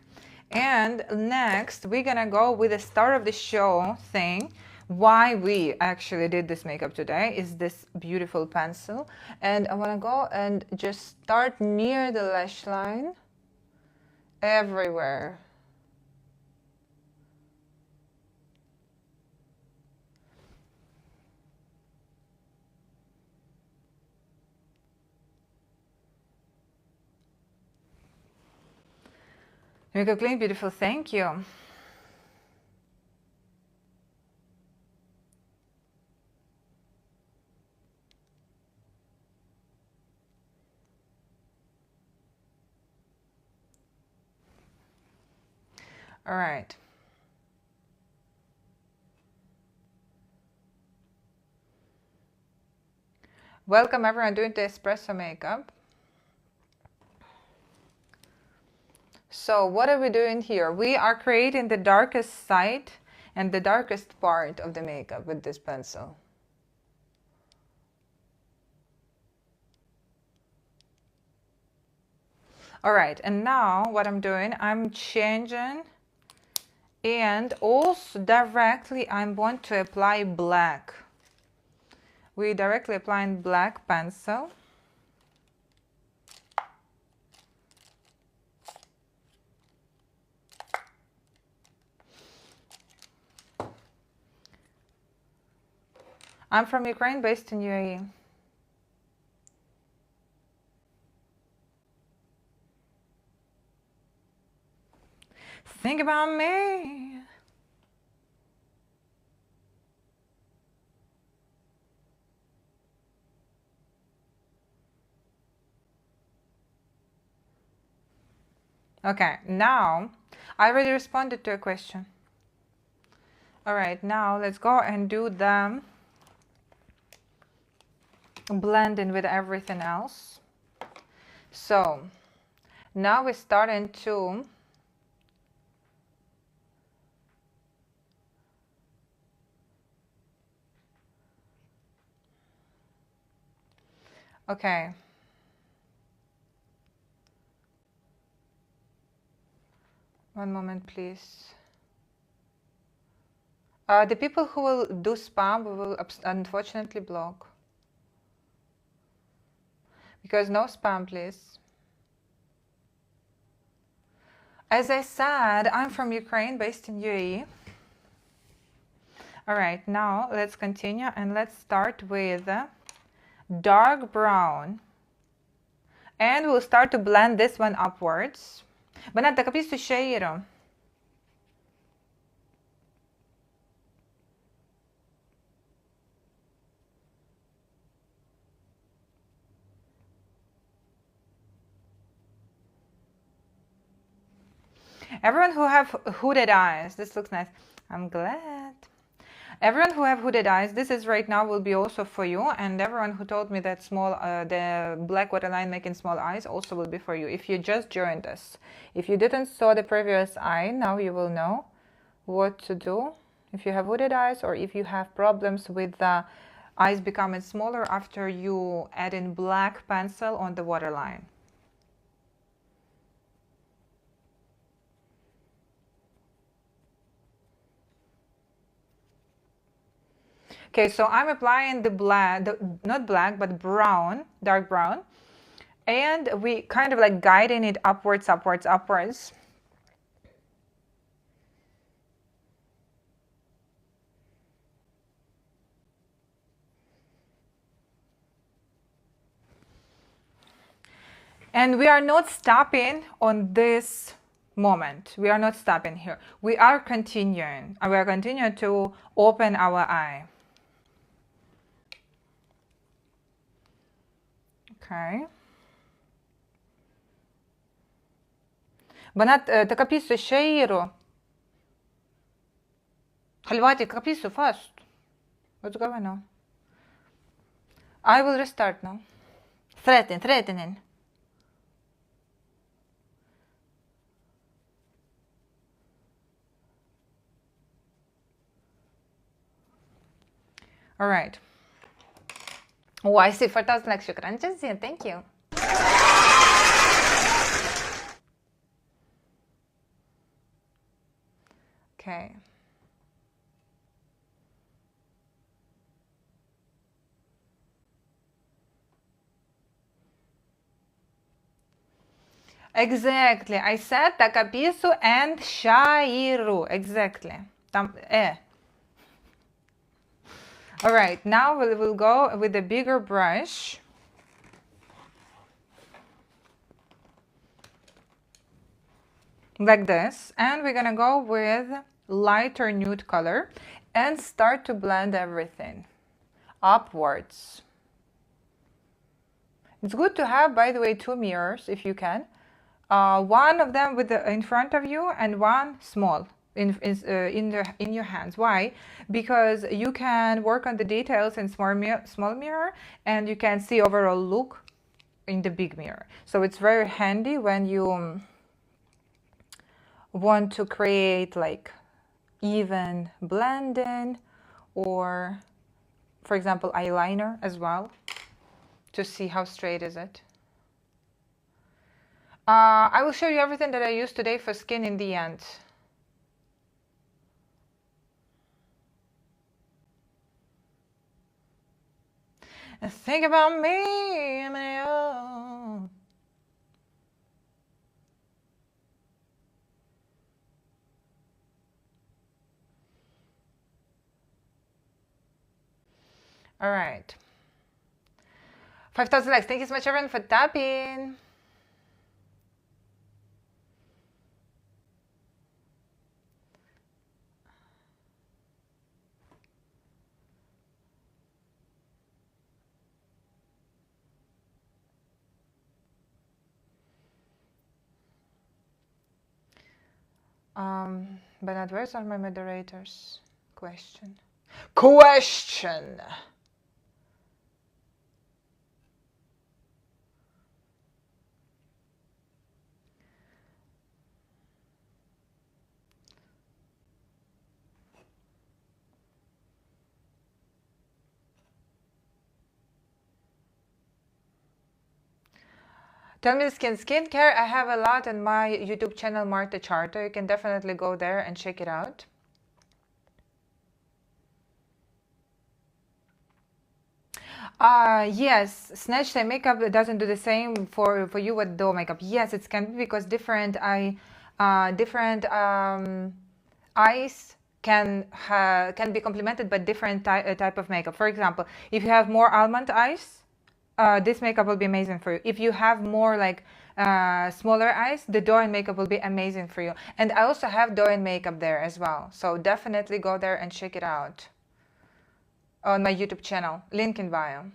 and next we're gonna go with the start of the show thing. Why we actually did this makeup today is this beautiful pencil, and I want to go and just start near the lash line everywhere. Makeup clean, beautiful, thank you. All right. Welcome everyone doing the espresso makeup. So what are we doing here? We are creating the darkest side and the darkest part of the makeup with this pencil. All right, and now what I'm doing, I'm changing, and also directly I want to apply black. We directly applying black pencil. I'm from Ukraine, based in UAE. Think about me. Okay, now I already responded to a question. All right, now let's go and do the blending with everything else. So now we're starting to okay. One moment, please. The people who will do spam, we will unfortunately block. Because no spam, please. As I said, I'm from Ukraine, based in UAE. All right, now let's continue and let's start with dark brown. And we'll start to blend this one upwards. بنات da capisco scegliere. Everyone who have hooded eyes, this looks nice. I'm glad. Everyone who have hooded eyes, this is right now will be also for you. And everyone who told me that small, the black waterline making small eyes also will be for you. If you just joined us, if you didn't saw the previous eye, now you will know what to do. If you have hooded eyes, or if you have problems with the eyes becoming smaller after you add in black pencil on the waterline. Okay, so I'm applying the black, not black, but brown, dark brown. And we kind of like guiding it upwards, upwards, upwards. And we are not stopping on this moment. We are not stopping here. We are continuing. We are continuing to open our eye. Okay. بنات تكابيسو الشيرو. حلواتي تكابيسو fast. What's going on? I will restart now. Threatening. All right. Oh, I see 4,000 likes. شكرا جزيلا. Thank you. Okay. Exactly. I said takapisu and shairu. Exactly. All right. Now we'll go with a bigger brush. Like this. And we're going to go with lighter nude color and start to blend everything upwards. It's good to have, by the way, 2 mirrors if you can. One of them with in front of you and one small in your hands. Why? Because you can work on the details in small mirror and you can see overall look in the big mirror. So it's very handy when you want to create like even blending or, for example, eyeliner as well, to see how straight is it. I will show you everything that I used today for skin in the end. And think about me. All right. 5,000 likes. Thank you so much, everyone, for tapping. Bernard, where's are my moderators? Question. Tell me skincare. I have a lot on my YouTube channel, Marta Charter. You can definitely go there and check it out. Yes, Snatch Say makeup doesn't do the same for you with doe makeup. Yes, it can be because different eyes can be complemented by different type of makeup. For example, if you have more almond eyes, this makeup will be amazing for you. If you have more like smaller eyes, the Dorian makeup will be amazing for you. And I also have Dorian makeup there as well. So definitely go there and check it out on my YouTube channel. Link in bio.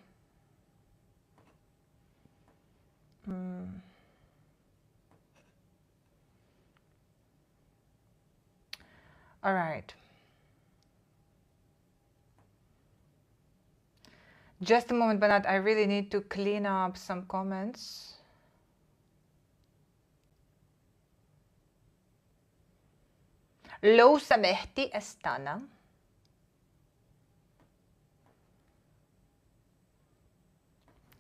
All right. Just a moment, Banat. I really need to clean up some comments. لو سمحتي استنى.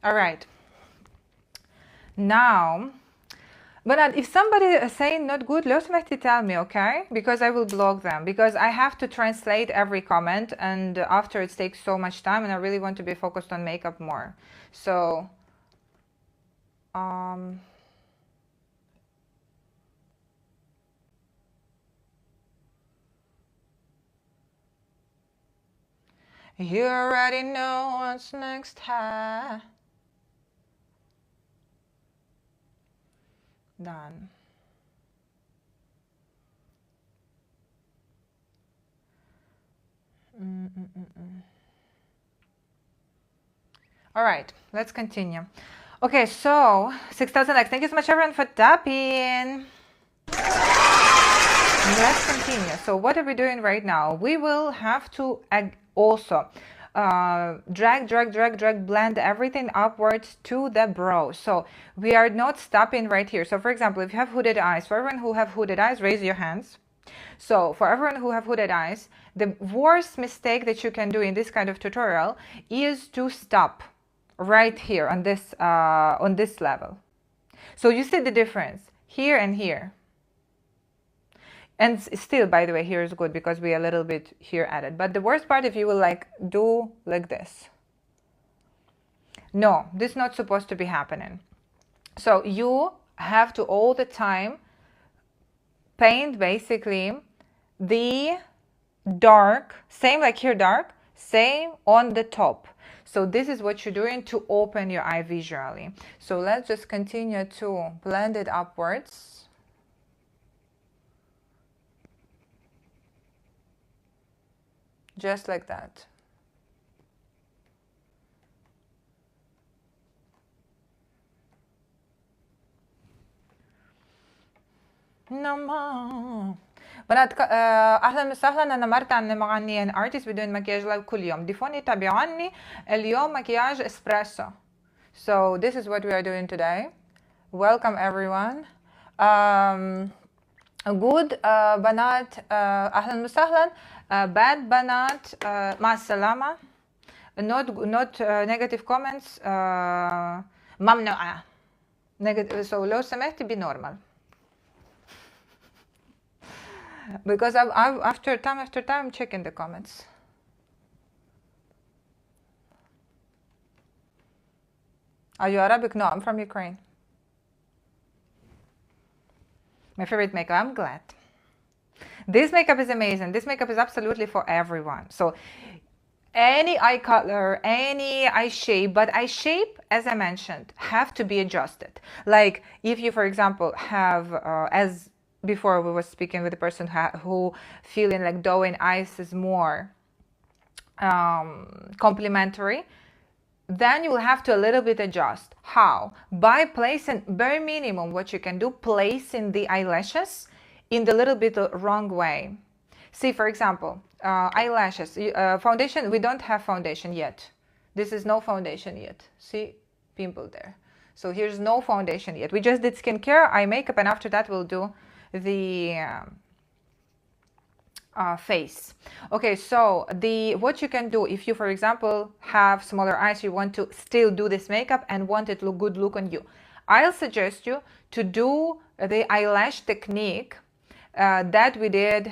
All right. Now, Banat, if somebody is saying not good, لو سمحتي tell me, okay? Because I will block them. Because I have to translate every comment, and after it takes so much time, and I really want to be focused on makeup more. So, you already know what's next. Done. All right, let's continue. Okay, so 6,000 likes. Thank you so much, everyone, for tapping. Let's continue. So what are we doing right now? We will have to also drag, blend everything upwards to the brow. So we are not stopping right here. So for example, if you have hooded eyes, for everyone who have hooded eyes, raise your hands. So for everyone who have hooded eyes, the worst mistake that you can do in this kind of tutorial is to stop right here on this level. So you see the difference here and here. And still, by the way, here is good because we are a little bit here added. But the worst part, if you will like do like this. No, this is not supposed to be happening. So you have to all the time paint basically the dark, same like here dark, same on the top. So this is what you're doing to open your eye visually. So let's just continue to blend it upwards. Just like that. بنات اهلا وسهلا، انا مرتا عن مغنيين ارتست بدون مكياج لايف كل يوم. ضيفوني تابعوني اليوم مكياج اسبريسو. So this is what we are doing today. Welcome everyone. Good بنات اهلا وسهلا. Bad بنات مع السلامة. Not negative comments ممنوعة. Negative, so لو سمحتي be normal. Because I've after time checking the comments. Are you Arabic? No, I'm from Ukraine. My favorite makeup. I'm glad. This makeup is amazing. This makeup is absolutely for everyone. So any eye color, any eye shape, but eye shape, as I mentioned, have to be adjusted. Like if you, for example, have, as before we were speaking with the person who feeling like doe eyes is more complementary, then you will have to a little bit adjust. How? By placing, bare minimum, what you can do, placing the eyelashes in the little bit wrong way. See, for example, eyelashes, foundation, we don't have foundation yet. This is no foundation yet. See, pimple there. So here's no foundation yet. We just did skincare, eye makeup, and after that we'll do the face. Okay, so what you can do if you, for example, have smaller eyes, you want to still do this makeup and want it look good look on you, I'll suggest you to do the eyelash technique that we did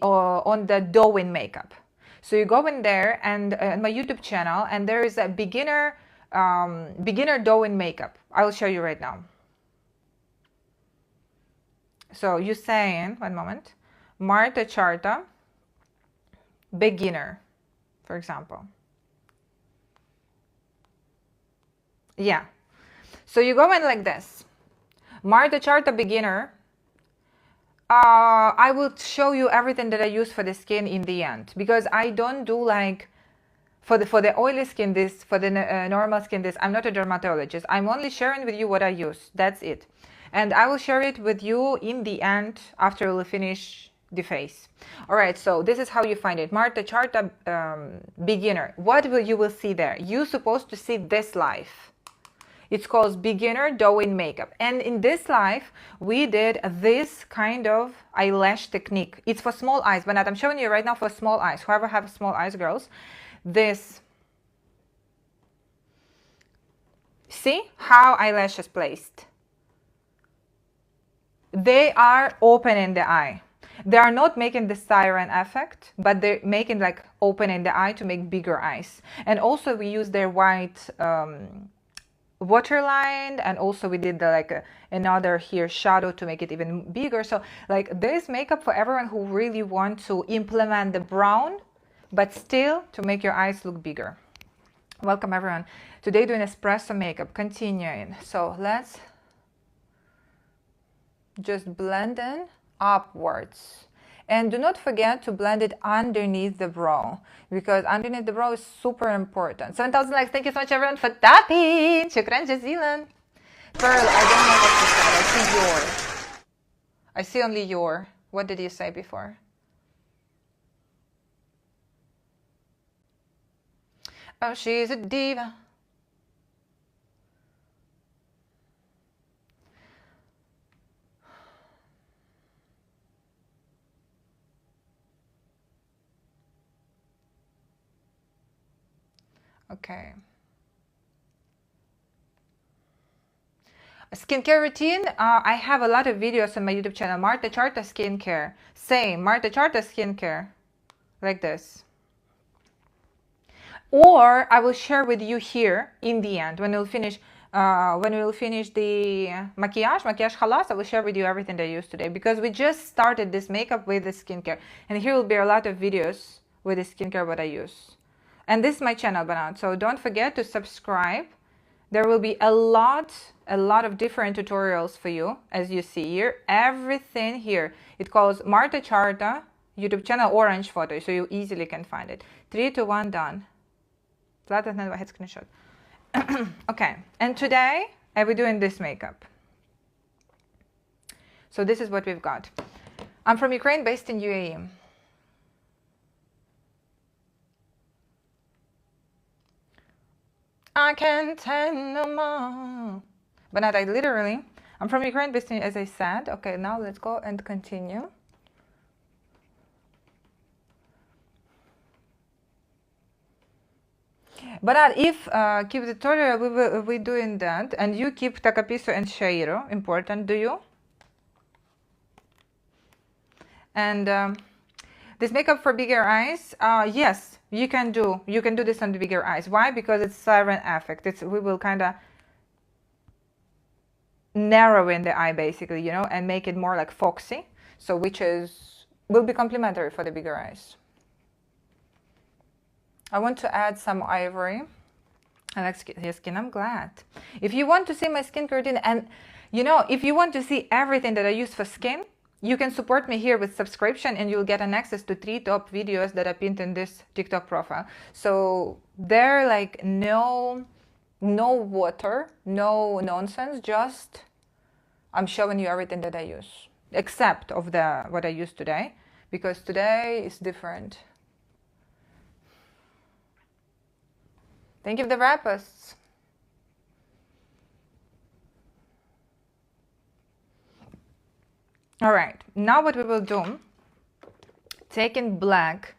on the doe-in makeup. So you go in there and my YouTube channel, and there is a beginner doe-in makeup. I'll show you right now. So you're saying, one moment, Marta Charta, beginner, for example. Yeah. So you go in like this. Marta Charta, beginner. I will show you everything that I use for the skin in the end, because I don't do like for the oily skin this, for the normal skin this. I'm not a dermatologist. I'm only sharing with you what I use. That's it. And I will share it with you in the end after we'll finish the face. All right, so this is how you find it. Marta Charta, beginner. What you will see there? You're supposed to see this live. It's called beginner doe-in makeup. And in this live, we did this kind of eyelash technique. It's for small eyes, but I'm showing you right now for small eyes. Whoever have small eyes, girls, this. See how eyelash is placed? They are opening the eye. They are not making the siren effect, but they're making like opening the eye to make bigger eyes. And also we use their white waterline, and also we did another here shadow to make it even bigger. So like this makeup for everyone who really want to implement the brown, but still to make your eyes look bigger. Welcome everyone. Today doing espresso makeup, continuing. So let's just blend in upwards, and do not forget to blend it underneath the brow, because underneath the brow is super important. 7,000 likes. Thank you so much everyone for tapping. شكرا جزيلا. Pearl, I don't know what you said. I see yours. I see only your. What did you say before? Oh, she's a diva. Okay. A skincare routine. I have a lot of videos on my YouTube channel. Marta Charta Skincare. Same. Marta Charta Skincare. Like this. Or I will share with you here in the end when we'll finish the maquillage halas. I will share with you everything that I used today because we just started this makeup with the skincare, and here will be a lot of videos with the skincare what I use. And this is my channel, Banat, so don't forget to subscribe. There will be a lot of different tutorials for you, as you see here. Everything here. It calls Marta Charta YouTube channel orange photo, so you easily can find it. 3, 2, 1, done. Screenshot. Okay, and today I'll be doing this makeup. So this is what we've got. I'm from Ukraine, based in UAE. I can't tell no more. But not I literally. I'm from Ukraine, based in, as I said. Okay, now let's go and continue. But if keep the tutorial, we will be doing that, and you keep Takapiso and Shairo. Important, do you? And this makeup for bigger eyes, yes, you can do this on the bigger eyes. Why? Because it's siren effect. We will kind of narrow in the eye basically, you know, and make it more like foxy. So which will be complementary for the bigger eyes. I want to add some ivory. I like your skin. I'm glad. If you want to see my skincare routine, and you know, if you want to see everything that I use for skin, you can support me here with subscription, and you'll get an access to 3 top videos that I pinned in this TikTok profile. So they're like no water, no nonsense. Just I'm showing you everything that I use, except of what I use today, because today is different. Thank you for the rapists. All right, now what we will do, taking black,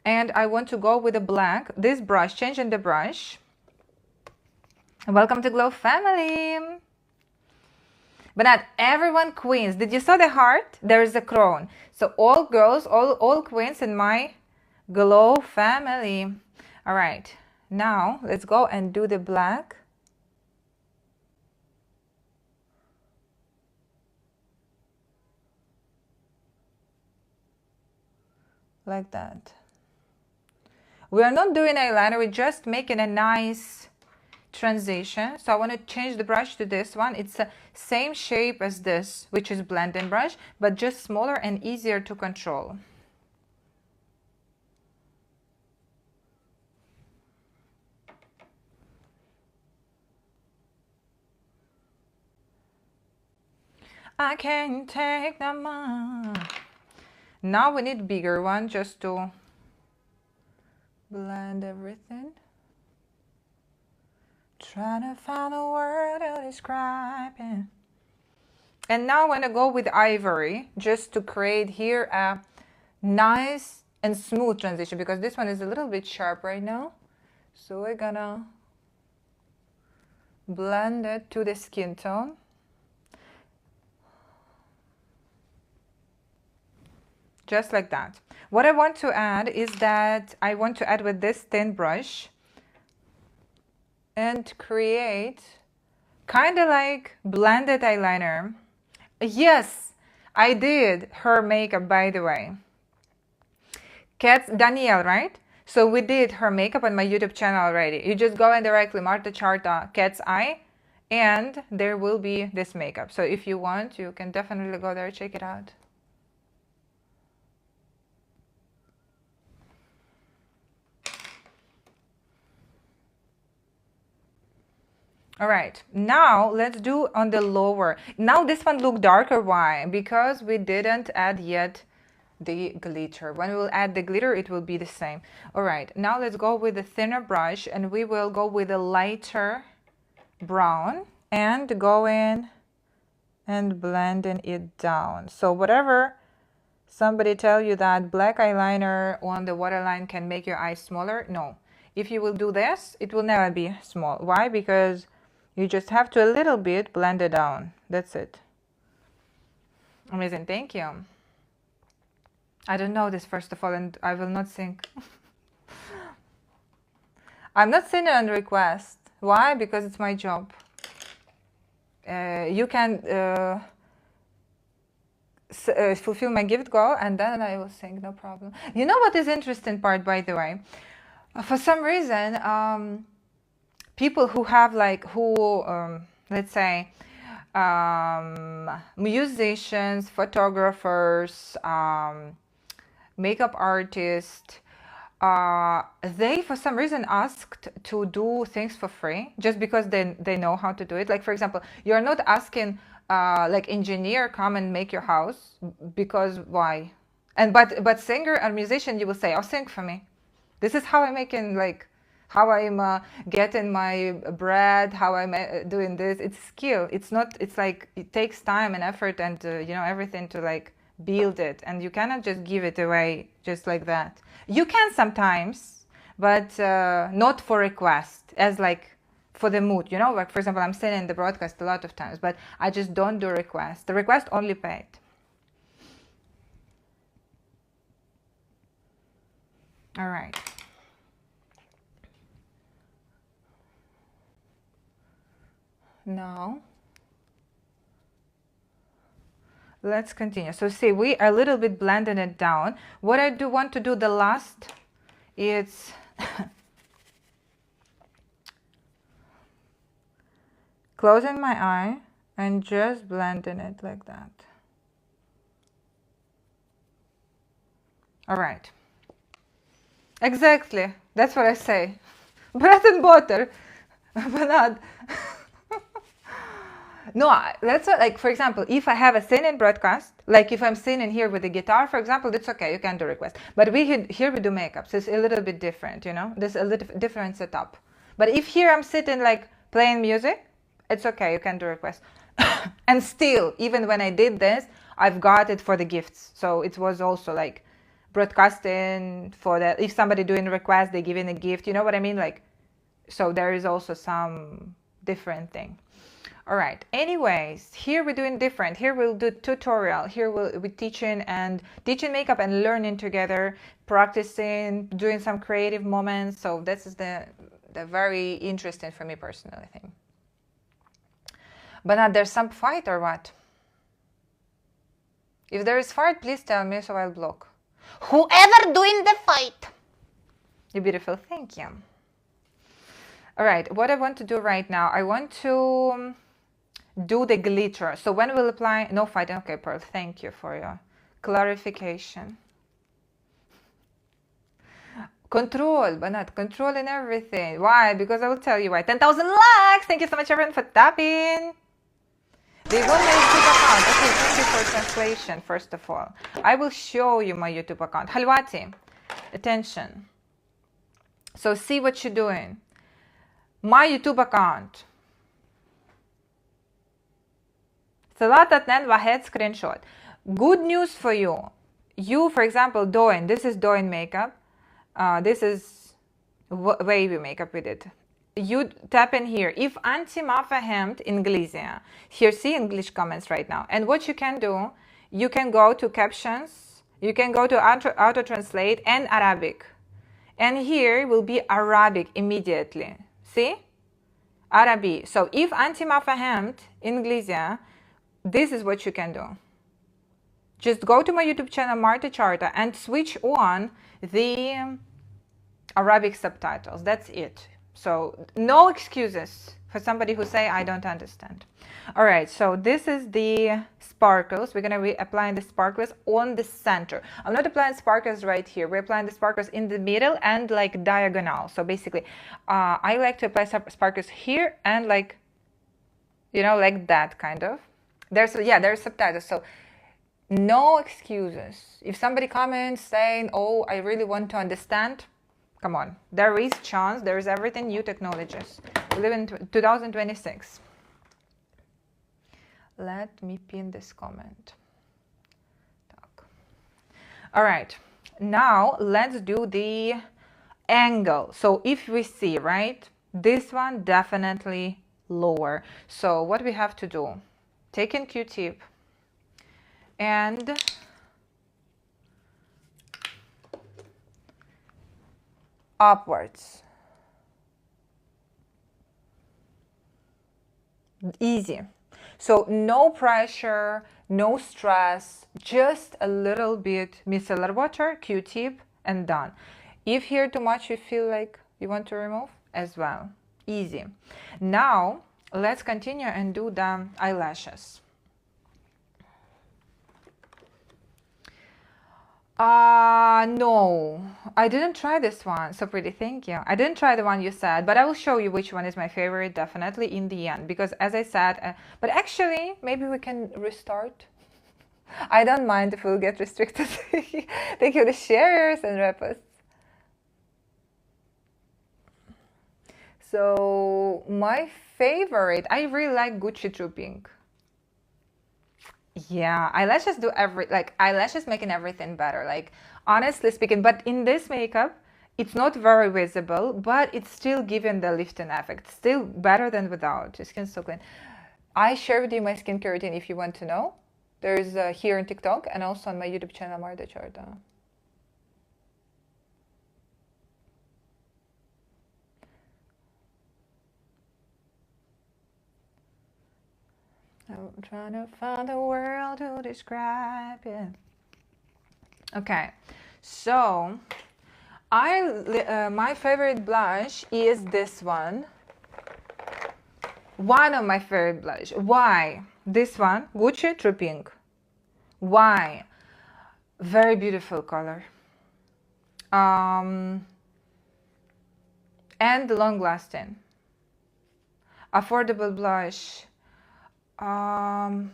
and I want to go with the black, this brush, changing the brush. Welcome to Glow family. But not everyone queens. Did you saw the heart? There is a crown. So all girls, all queens in my Glow family. All right. Now let's go and do the black. Like that. We are not doing eyeliner, we're just making a nice transition. So I want to change the brush to this one. It's the same shape as this, which is blending brush, but just smaller and easier to control. I can't take no more. Now we need bigger one just to blend everything. Trying to find a word to describe it. And now I want to go with ivory just to create here a nice and smooth transition, because this one is a little bit sharp right now. So we're gonna blend it to the skin tone. Just like that. What I want to add is that I want to add with this thin brush and create kind of like blended eyeliner. Yes, I did her makeup, by the way. Danielle, right? So we did her makeup on my YouTube channel already. You just go in directly, Marta Charta, Cat's Eye, and there will be this makeup. So if you want, you can definitely go there, check it out. All right, now let's do on the lower. Now this one look darker. Why? Because we didn't add yet the glitter. When we will add the glitter, it will be the same. All right, now let's go with a thinner brush and we will go with a lighter brown and go in and blending it down. So whatever somebody tell you that black eyeliner on the waterline can make your eyes smaller, no. If you will do this, it will never be small. Why? Because you just have to a little bit blend it down. That's it. Amazing, thank you. I don't know this first of all, and I will not sing. I'm not singing on request. Why? Because it's my job. You can fulfill my gift goal and then I will sing, no problem. You know what is interesting part, by the way? For some reason, people who have like, let's say, musicians, photographers, makeup artists, they for some reason asked to do things for free just because they know how to do it. Like for example, you're not asking like engineer come and make your house, because why? And but singer or musician, you will say, oh, sing for me. This is how I'm making, like how I'm getting my bread, how I'm doing this. It's skill. It's not, it's like it takes time and effort and you know, everything to like build it, and you cannot just give it away just like that. You can sometimes, but not for request, as like for the mood, you know, like for example, I'm singing in the broadcast a lot of times, but I just don't do request. The request only paid. All right. Now let's continue. So see, we are a little bit blending it down. What I do want to do the last, it's closing my eye and just blending it like that. All right. Exactly. That's what I say. Bread and butter. But not. No, that's what, like, for example, if I have a singing broadcast, like if I'm singing here with the guitar, for example, that's okay, you can do request. But here we do makeup, so it's a little bit different, you know, there's a little different setup. But if here I'm sitting like playing music, it's okay, you can do request. And still, even when I did this, I've got it for the gifts. So it was also like broadcasting for that. If somebody doing request, they give in a gift, you know what I mean? Like, so there is also some different thing. All right, anyways, here we're doing different. Here we'll do tutorial. Here we'll be teaching makeup and learning together, practicing, doing some creative moments. So this is the very interesting for me personally thing. But now there's some fight or what? If there is fight, please tell me so I'll block. Whoever doing the fight. You're beautiful, thank you. All right, what I want to do right now, I want to do the glitter. So when we'll apply, no fight, okay, Pearl, thank you for your clarification. Control, but not controlling everything. Why? Because I will tell you why. 10,000 likes! Thank you so much everyone for tapping. They want my YouTube account. Okay, thank you for translation, first of all. I will show you my YouTube account. Halwati, attention. So see what you're doing. My YouTube account. Salat.net Wahed screenshot. Good news for you. You, for example, Doin. This is Doin makeup. This is wavy makeup with it. You tap in here. If anti ma fahemt Inglizia. Here, see English comments right now. And what you can do, you can go to captions. You can go to auto translate and Arabic. And here will be Arabic immediately. See? Arabi. So if anti ma fahemt Inglizia, this is what you can do. Just go to my YouTube channel, Marta Charta, and switch on the Arabic subtitles. That's it. So no excuses for somebody who say, I don't understand. All right, so this is the sparkles. We're going to be applying the sparkles on the center. I'm not applying sparkles right here. We're applying the sparkles in the middle and like diagonal. So basically, I like to apply sparkles here and like You know, like that kind of. There's subtitles. So no excuses. If somebody comments saying, "Oh, I really want to understand," come on. There is chance. There is everything. New technologies. We live in 2026. Let me pin this comment. All right. Now let's do the angle. So if we see, right, this one definitely lower. So what we have to do, take in Q-tip and upwards. Easy. So no pressure, no stress, just a little bit micellar water, Q-tip, and done. If here too much you feel like you want to remove, as well. Easy. Now let's continue and do the eyelashes. No, I didn't try this one. So pretty, thank you. I didn't try the one you said, but I will show you which one is my favorite definitely in the end, because as I said, but actually maybe we can restart. I don't mind if we'll get restricted. Thank you, the sharers and reposts. So my favorite, I really like Gucci True Pink. Yeah, eyelashes do eyelashes making everything better. Like honestly speaking, but in this makeup, it's not very visible, but it's still giving the lifting effect. Still better than without. Your skin's so clean. I share with you my skincare routine if you want to know. There's here on TikTok and also on my YouTube channel, Marta Charta. I'm trying to find a word to describe it. Okay, so my favorite blush is this one. One of my favorite blush. Why? This one, Gucci True Pink. Why? Very beautiful color. And long lasting. Affordable blush. To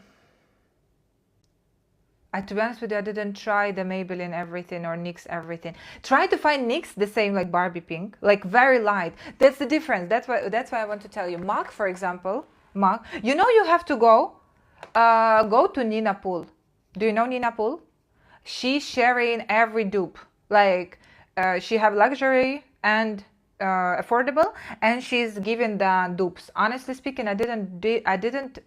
be honest with you, I didn't try the Maybelline everything or NYX everything. Try to find NYX the same like Barbie Pink, like very light. That's the difference. That's why I want to tell you. MAC, for example, MAC. You know you have to go to Nina Pool. Do you know Nina Pool? She's sharing every dupe. Like she have luxury and affordable, and she's giving the dupes. Honestly speaking, I didn't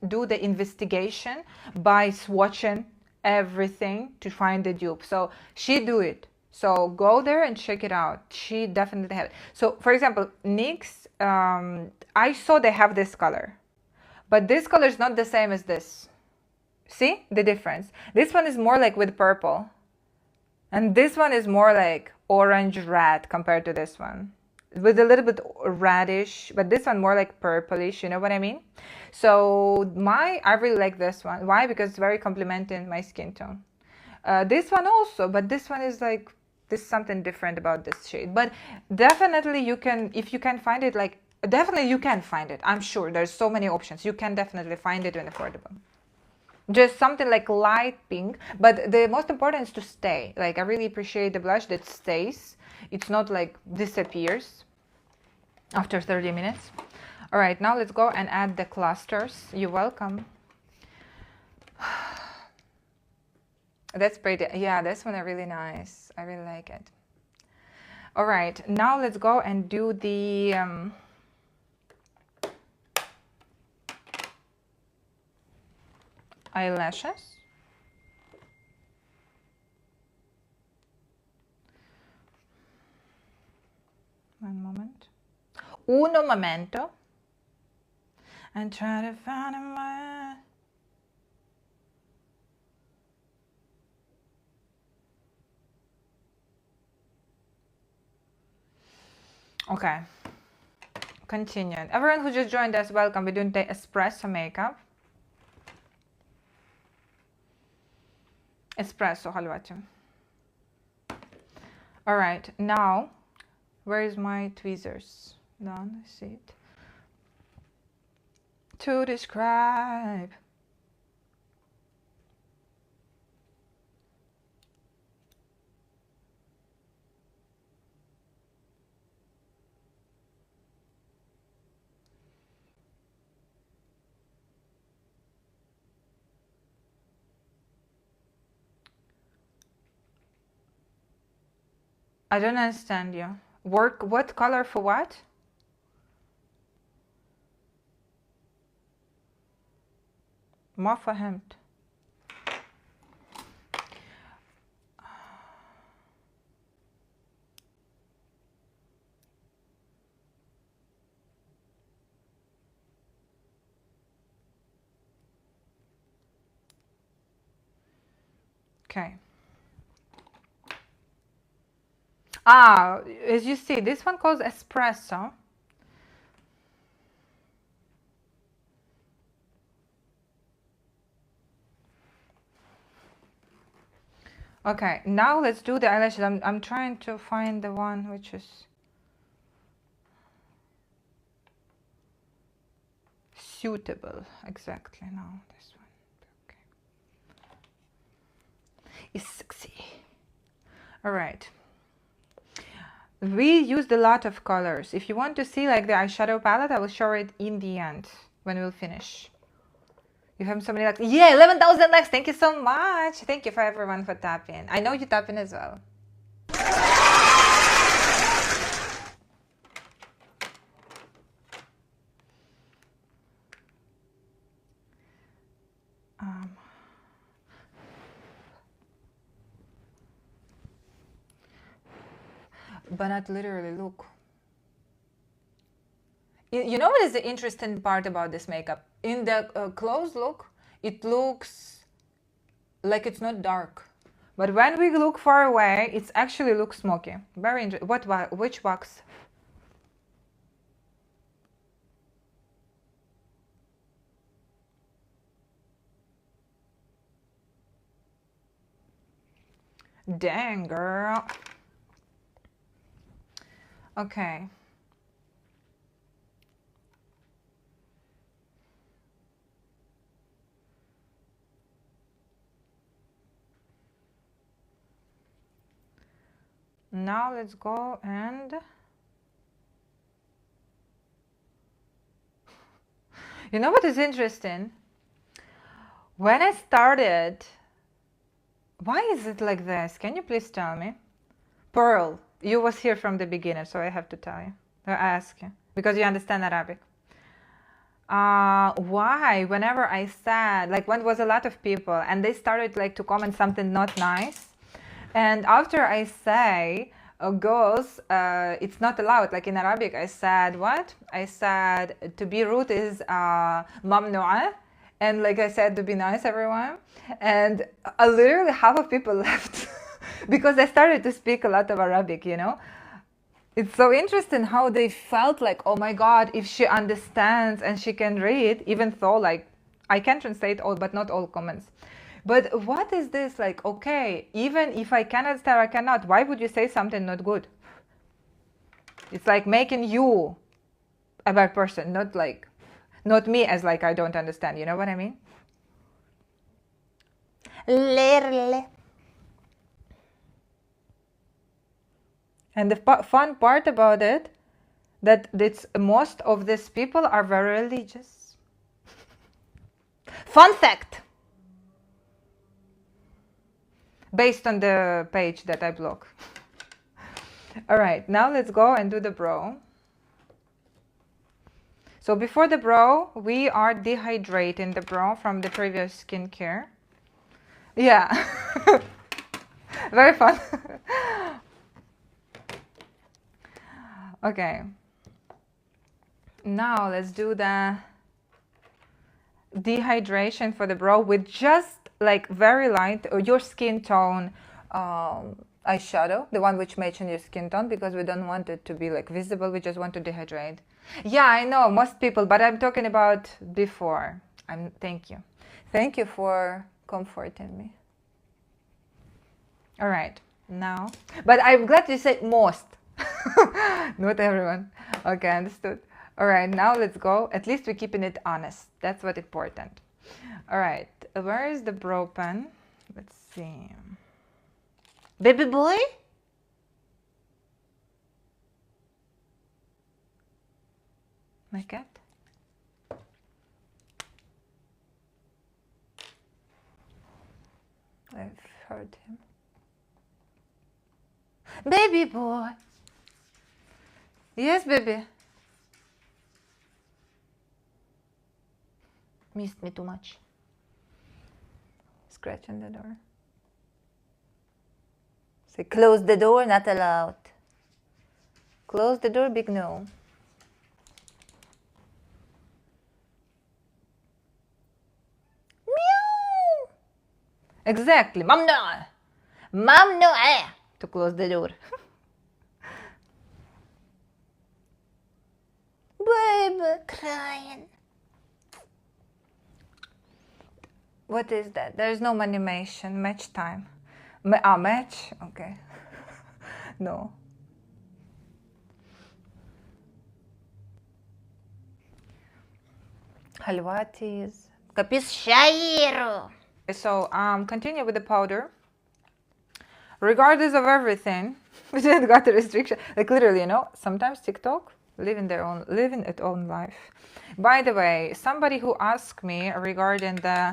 do the investigation by swatching everything to find the dupe. So she do it. So go there and check it out. She definitely have it. So for example, NYX, I saw they have this color, but this color is not the same as this. See the difference? This one is more like with purple, and this one is more like orange red compared to this one, with a little bit reddish, but this one more like purplish, you know what I mean? So I really like this one. Why? Because it's very complimenting my skin tone. This one also, but this one is like, there's something different about this shade. But definitely you can, if you can find it, like definitely you can find it. I'm sure there's so many options. You can definitely find it when affordable. Just something like light pink, but the most important is to stay. Like I really appreciate the blush that stays. It's not like disappears after 30 minutes. All right, now let's go and add the clusters. You're welcome. That's pretty. Yeah, this one is really nice. I really like it. All right, now let's go and do the eyelashes. One moment. Uno momento. And try to find a way. Okay. Continuing. Everyone who just joined us, welcome. We're doing the espresso makeup. Espresso halvati. All right, now where is my tweezers? Done, see it. to describe. I don't understand you. Work what color for what? ما فهمت. Okay. As you see, this one calls espresso. Okay, now let's do the eyelashes. I'm trying to find the one which is suitable. Exactly, now this one. Okay. It's sexy. All right. We used a lot of colors. If you want to see like the eyeshadow palette, I will show it in the end when we'll finish. You have so many likes. Yeah, 11,000 likes. Thank you so much. Thank you for everyone for tapping. I know you tapping as well. But not literally, look. You know what is the interesting part about this makeup? In the close look, it looks like it's not dark. But when we look far away, it actually looks smoky. Very interesting. Which wax? Dang, girl. Okay. Now let's go and you know what is interesting? When I started, why is it like this? Can you please tell me? Pearl, you was here from the beginning, so I have to tell you. I ask you because you understand Arabic. Why? Whenever I said, like, when was a lot of people and they started like to comment something not nice, and after I say, girls, it's not allowed. Like in Arabic, I said what? I said to be rude is mamnu'a. And like I said, to be nice, everyone. And literally half of people left because I started to speak a lot of Arabic, you know. It's so interesting how they felt like, oh my God, if she understands and she can read, even though like I can translate all, but not all comments. But what is this like? Okay, even if I cannot stare, I cannot. Why would you say something not good? It's like making you a bad person, not me as like I don't understand. You know what I mean? Literally. And the fun part about it, that it's most of these people are very religious. Fun fact. Based on the page that I block. All right, now let's go and do the brow. So before the brow, we are dehydrating the brow from the previous skincare. Yeah, very fun. Okay, now let's do the dehydration for the brow with just like very light your skin tone eyeshadow, the one which matches your skin tone, because we don't want it to be like visible. We just want to dehydrate. Yeah, I know most people, but I'm talking about before. Thank you for comforting me. All right, now, but I'm glad you said most. Not everyone. Okay, understood. All right, now let's go. At least we're keeping it honest. That's what important. All right, where is the brow pen? Let's see. Baby boy? My cat? I've heard him. Baby boy. Yes, baby. Missed me too much. Scratching the door. Say, close the door, not allowed. Close the door, big no. Meow. Exactly. Mamma! Mom, no, to close the door. Baby, crying. What is that? There's no animation. Match time. Match? Okay. No. Halwatis. Capisciairo. So, continue with the powder. Regardless of everything, we didn't got the restriction. Like literally, you know, sometimes TikTok living its own life. By the way, somebody who asked me regarding the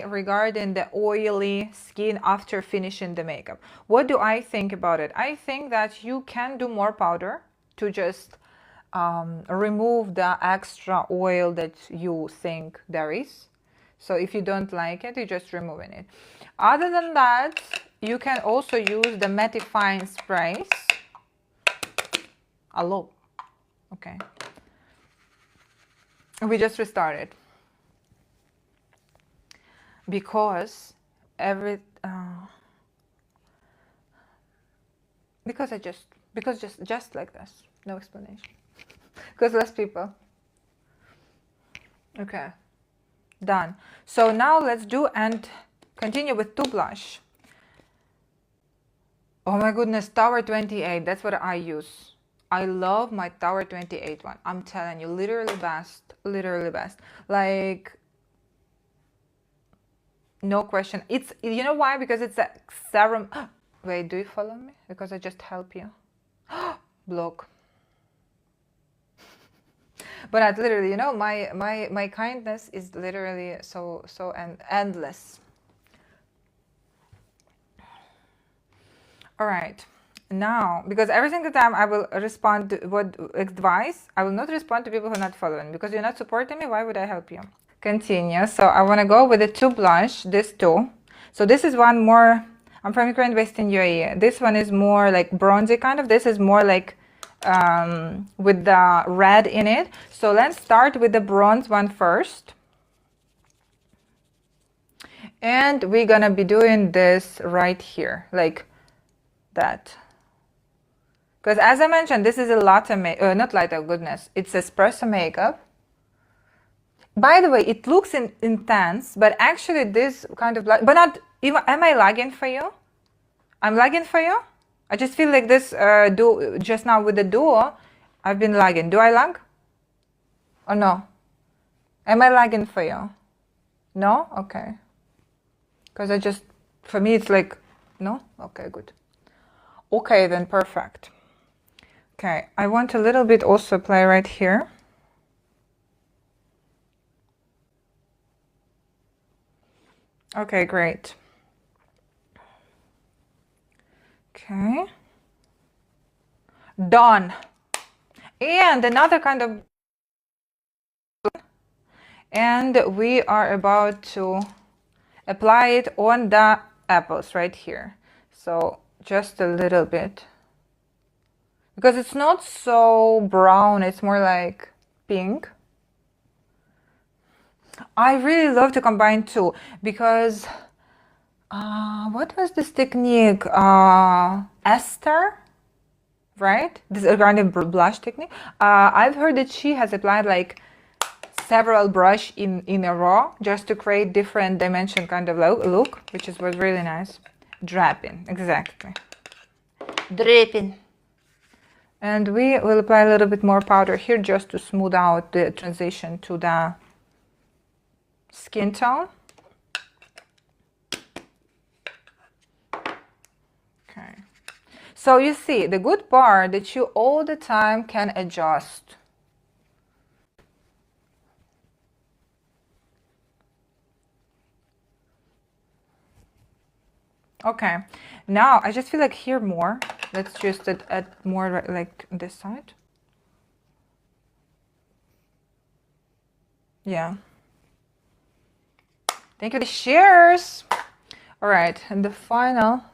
regarding the oily skin after finishing the makeup. What do I think about it? I think that you can do more powder to just remove the extra oil that you think there is. So if you don't like it, you're just removing it. Other than that, you can also use the mattifying sprays. Hello. Okay. We just restarted. Because just like this. No explanation. Because less people. Okay. Done. So now let's do and continue with two blush. Oh my goodness, Tower 28. That's what I use. I love my Tower 28 one. I'm telling you, literally best. Literally best. Like, no question. It's, you know why? Because it's a serum. Wait, do you follow me? Because I just help you. Block. But literally, you know, my kindness is literally so endless. All right. Now, because every single time I will respond to what advice, I will not respond to people who are not following. Because you're not supporting me, why would I help you? Continue. So I want to go with the two blush, this two. So this is one more, I'm from Ukraine, based in UAE. This one is more like bronzy kind of. This is more like with the red in it. So let's start with the bronze one first. And we're gonna be doing this right here, like that. Because as I mentioned, this is a latte not latte, goodness, it's espresso makeup. By the way, it looks intense, but actually this kind of, but not even, am I lagging for you? I'm lagging for you? I just feel like this just now with the duo, I've been lagging. Do I lag? Or no? Am I lagging for you? No? Okay. Because I just, for me it's like, no? Okay, good. Okay, then perfect. Okay, I want a little bit also apply right here. Okay, great. Okay. Done. And another kind of, and we are about to apply it on the apples right here. So just a little bit. Because it's not so brown, it's more like pink. I really love to combine two because what was this technique? Esther, right? This is kind of blush technique. I've heard that she has applied like several brush in a row just to create different dimension kind of look, which was really nice. Draping, exactly. Dripping. And we will apply a little bit more powder here just to smooth out the transition to the skin tone. Okay. So you see, the good part that you all the time can adjust. Okay, now I just feel like here more. Let's just add more like this side. Yeah. Thank you for the shares. All right, and the final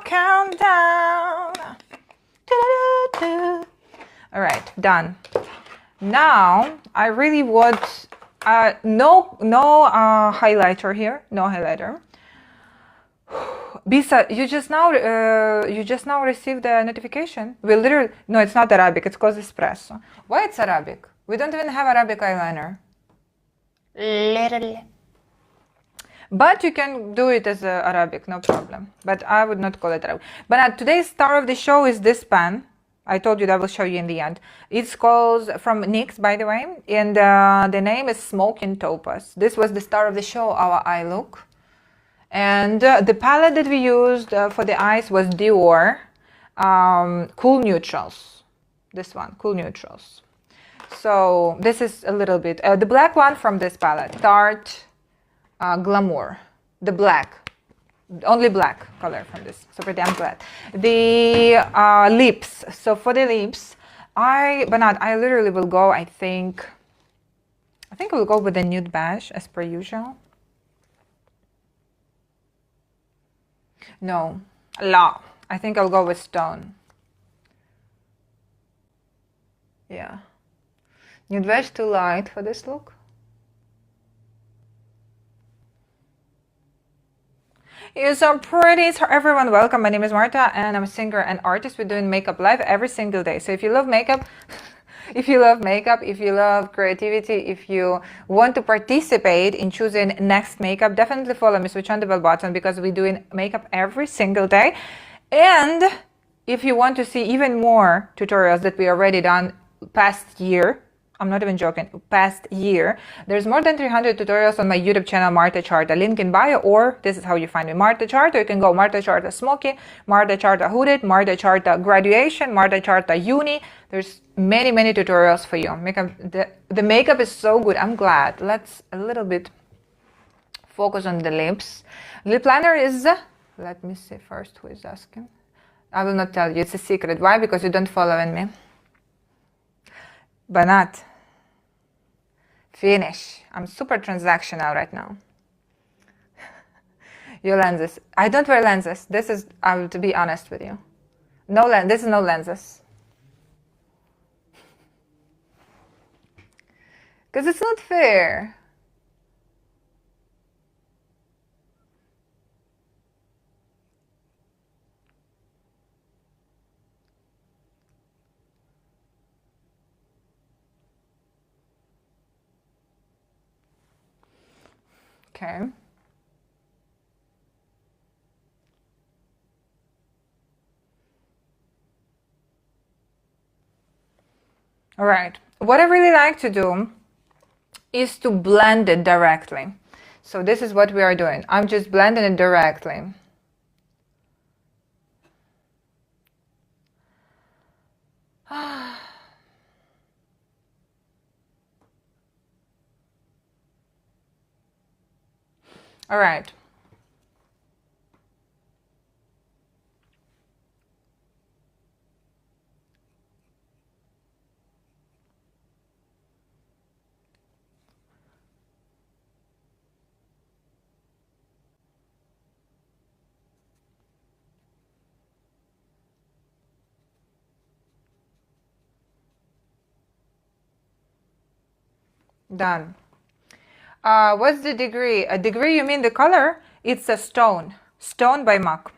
countdown. All right, done. Now I really would no highlighter here, no highlighter. Bisa, you just now received a notification. We literally, no, it's not Arabic. It's called Espresso. Why it's Arabic? We don't even have Arabic eyeliner. Literally. But you can do it as Arabic, no problem. But I would not call it Arabic. But today's star of the show is this pen. I told you that I will show you in the end. It's called from NYX, by the way, and the name is Smoking Topaz. This was the star of the show, our eye look. And the palette that we used for the eyes was Dior Cool Neutrals. This one, Cool Neutrals. So this is a little bit, the black one from this palette, Tarte Glamour. The black, only black color from this. So pretty, I'm glad. The lips. So for the lips, I literally will go, I think I will go with the nude beige as per usual. No, I think I'll go with stone. Yeah. Nude beige too light for this look. You're so pretty. So everyone, welcome. My name is Marta and I'm a singer and artist. We're doing makeup live every single day. So if you love makeup, if you love creativity, if you want to participate in choosing next makeup, definitely follow me, switch on the bell button, because we're doing makeup every single day. And if you want to see even more tutorials that we already done past year, I'm not even joking, past year, there's more than 300 tutorials on my YouTube channel, Marta Charta, link in bio, or this is how you find me, Marta Charta. You can go Marta Charta Smoky, Marta Charta Hooded, Marta Charta Graduation, Marta Charta Uni. There's many tutorials for you. Makeup, the makeup is so good. I'm glad. Let's a little bit focus on the lips. Lip liner is, let me see first who is asking. I will not tell you, it's a secret. Why? Because you don't follow in me. Banat. Finish. I'm super transactional right now. Your lenses. I don't wear lenses. This is, I will to be honest with you. No lens. This is no lenses. Because it's not fair. Okay. All right. What I really like to do is to blend it directly. So this is what we are doing. I'm just blending it directly. All right. Done. What's the degree? A degree, you mean the color? It's a stone. Stone by MAC.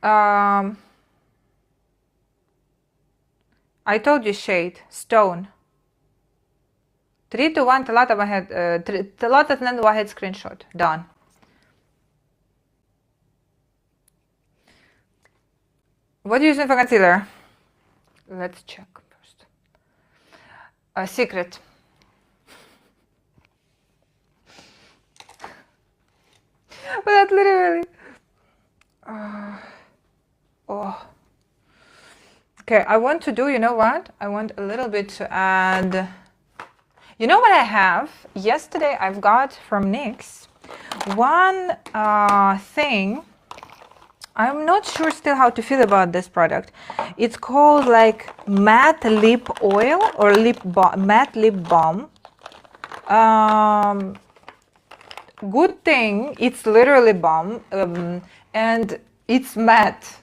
I told you shade. Stone. 3 to 1 ثلاثة واحد 3 2 1 سكرين شوت done. What do you use for concealer? Let's check first. A secret. But that literally. Oh. Okay, I want to do, you know what? I want a little bit to add. You know what I have? Yesterday I've got from NYX one thing. I'm not sure still how to feel about this product. It's called like matte lip oil or matte lip balm. Good thing it's literally balm and it's matte.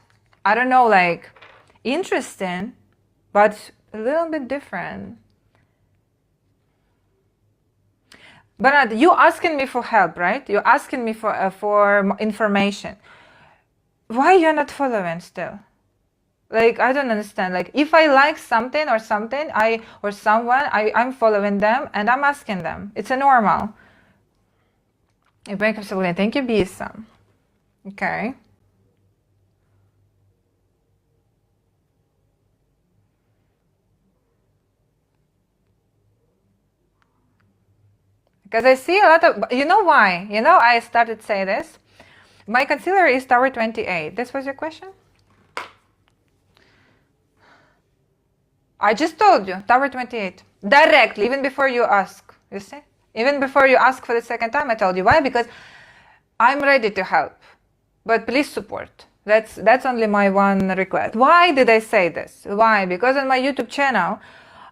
I don't know, like interesting, but a little bit different. But you asking me for help, right? You're asking me for information. Why you're not following still? Like, I don't understand. Like, if I like something or someone, I'm following them and I'm asking them. It's a normal. Thank you, Bisa. Okay. Because I see a lot of, you know why? You know, I started saying this. My concealer is Tower 28. This was your question? I just told you, Tower 28. Directly, even before you ask. You see? Even before you ask for the second time, I told you. Why? Because I'm ready to help. But please support. That's only my one request. Why did I say this? Why? Because on my YouTube channel,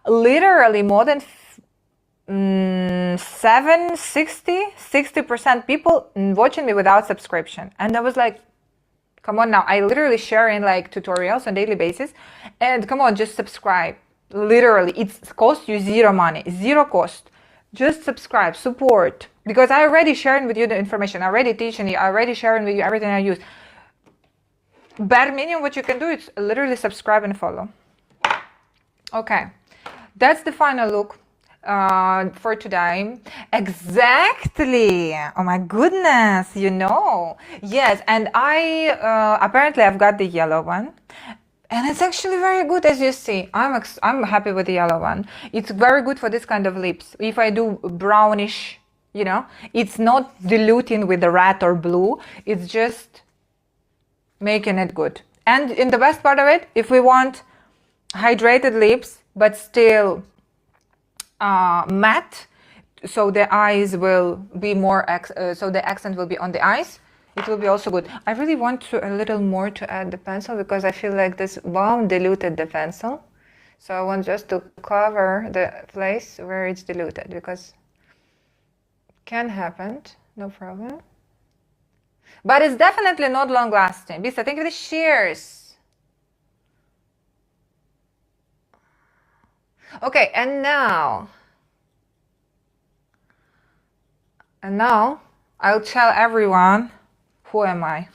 literally more than 60% people watching me without subscription. And I was like, come on now, I literally sharing like tutorials on daily basis, and come on, just subscribe. Literally, it costs you zero money, zero cost. Just subscribe, support, because I already sharing with you the information, I already teaching you, I already sharing with you everything I use. Bare minimum what you can do is literally subscribe and follow. Okay, that's the final look for today. Exactly. Oh my goodness, you know. Yes, and I apparently I've got the yellow one, and it's actually very good, as you see. I'm happy with the yellow one. It's very good for this kind of lips. If I do brownish, you know, it's not diluting with the red or blue. It's just making it good. And in the best part of it, if we want hydrated lips but still matte, so the eyes will be more so the accent will be on the eyes, it will be also good. I really want to a little more to add the pencil, because I feel like this balm diluted the pencil, so I want just to cover the place where it's diluted, because can happen, no problem, but it's definitely not long lasting. Bisa, thank you for the shares. Okay, and now I'll tell everyone who am I.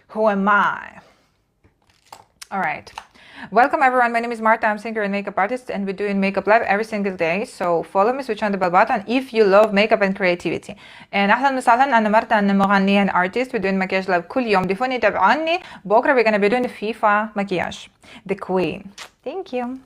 Who am I? All right. Welcome everyone. My name is Marta. I'm singer and makeup artist, and we're doing makeup live every single day. So follow me, switch on the bell button if you love makeup and creativity. And أهلا وسهلا، أنا مرتا، أنا مغنية and artist. We're doing مكياج live كل يوم. ضيفوني تابعوني. بكرة we're gonna be doing FIFA مكياج. The queen. Thank you.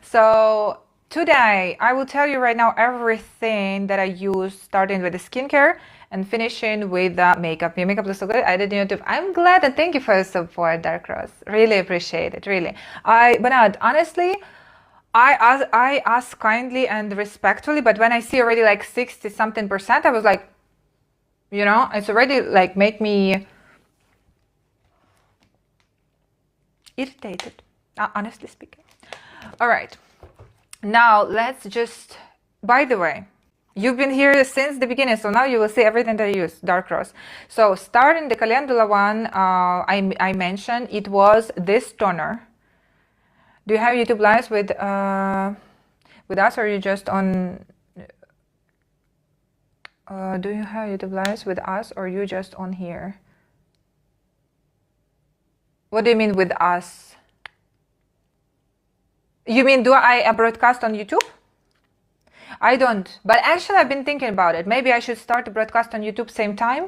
So today I will tell you right now everything that I use, starting with the skincare and finishing with the makeup. Your makeup looks so good. I did YouTube. I'm glad, and thank you for your support, Dark Rose. Really appreciate it, really. But honestly, I ask kindly and respectfully, but when I see already like 60 something percent, I was like, you know, it's already like make me irritated, honestly speaking. All right, now let's just, by the way, you've been here since the beginning, so now you will see everything that I use, Dark Rose. So starting the Calendula one, I mentioned it was this toner. Do you have YouTube lives with us, or are you just on? Do you have YouTube lives with us, or are you just on here? What do you mean with us? You mean do I broadcast on YouTube? I don't. But actually, I've been thinking about it. Maybe I should start a broadcast on YouTube same time.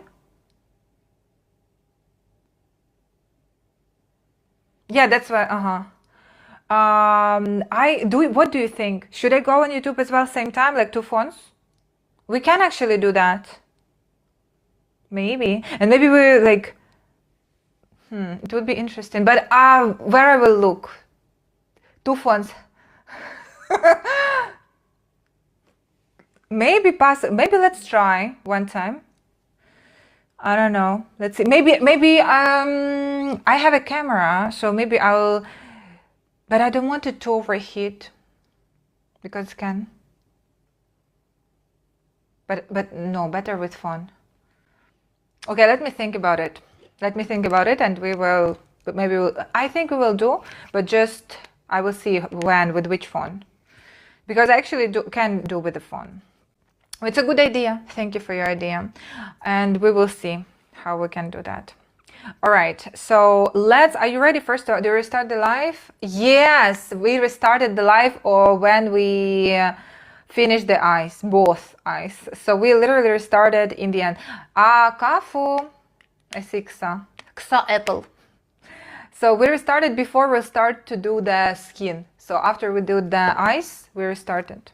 Yeah, that's why. What do you think? Should I go on YouTube as well same time, like two phones? We can actually do that. Maybe. And maybe we like. It would be interesting. But where I will look? Two phones. Maybe let's try one time. I don't know. Let's see. Maybe I have a camera, so maybe I'll, but I don't want it to overheat because it can. But no, better with phone. Okay, let me think about it. And we will, but maybe I think we will do, but just I will see when, with which phone. Because I actually can do with the phone. It's a good idea. Thank you for your idea. And we will see how we can do that. All right. So are you ready first to restart the live? Yes, we restarted the live or when we finished the ice, both ice. So we literally restarted in the end. Kafu. I see Ksa apple. So we restarted before we start to do the skin. So after we do the ice, we restarted.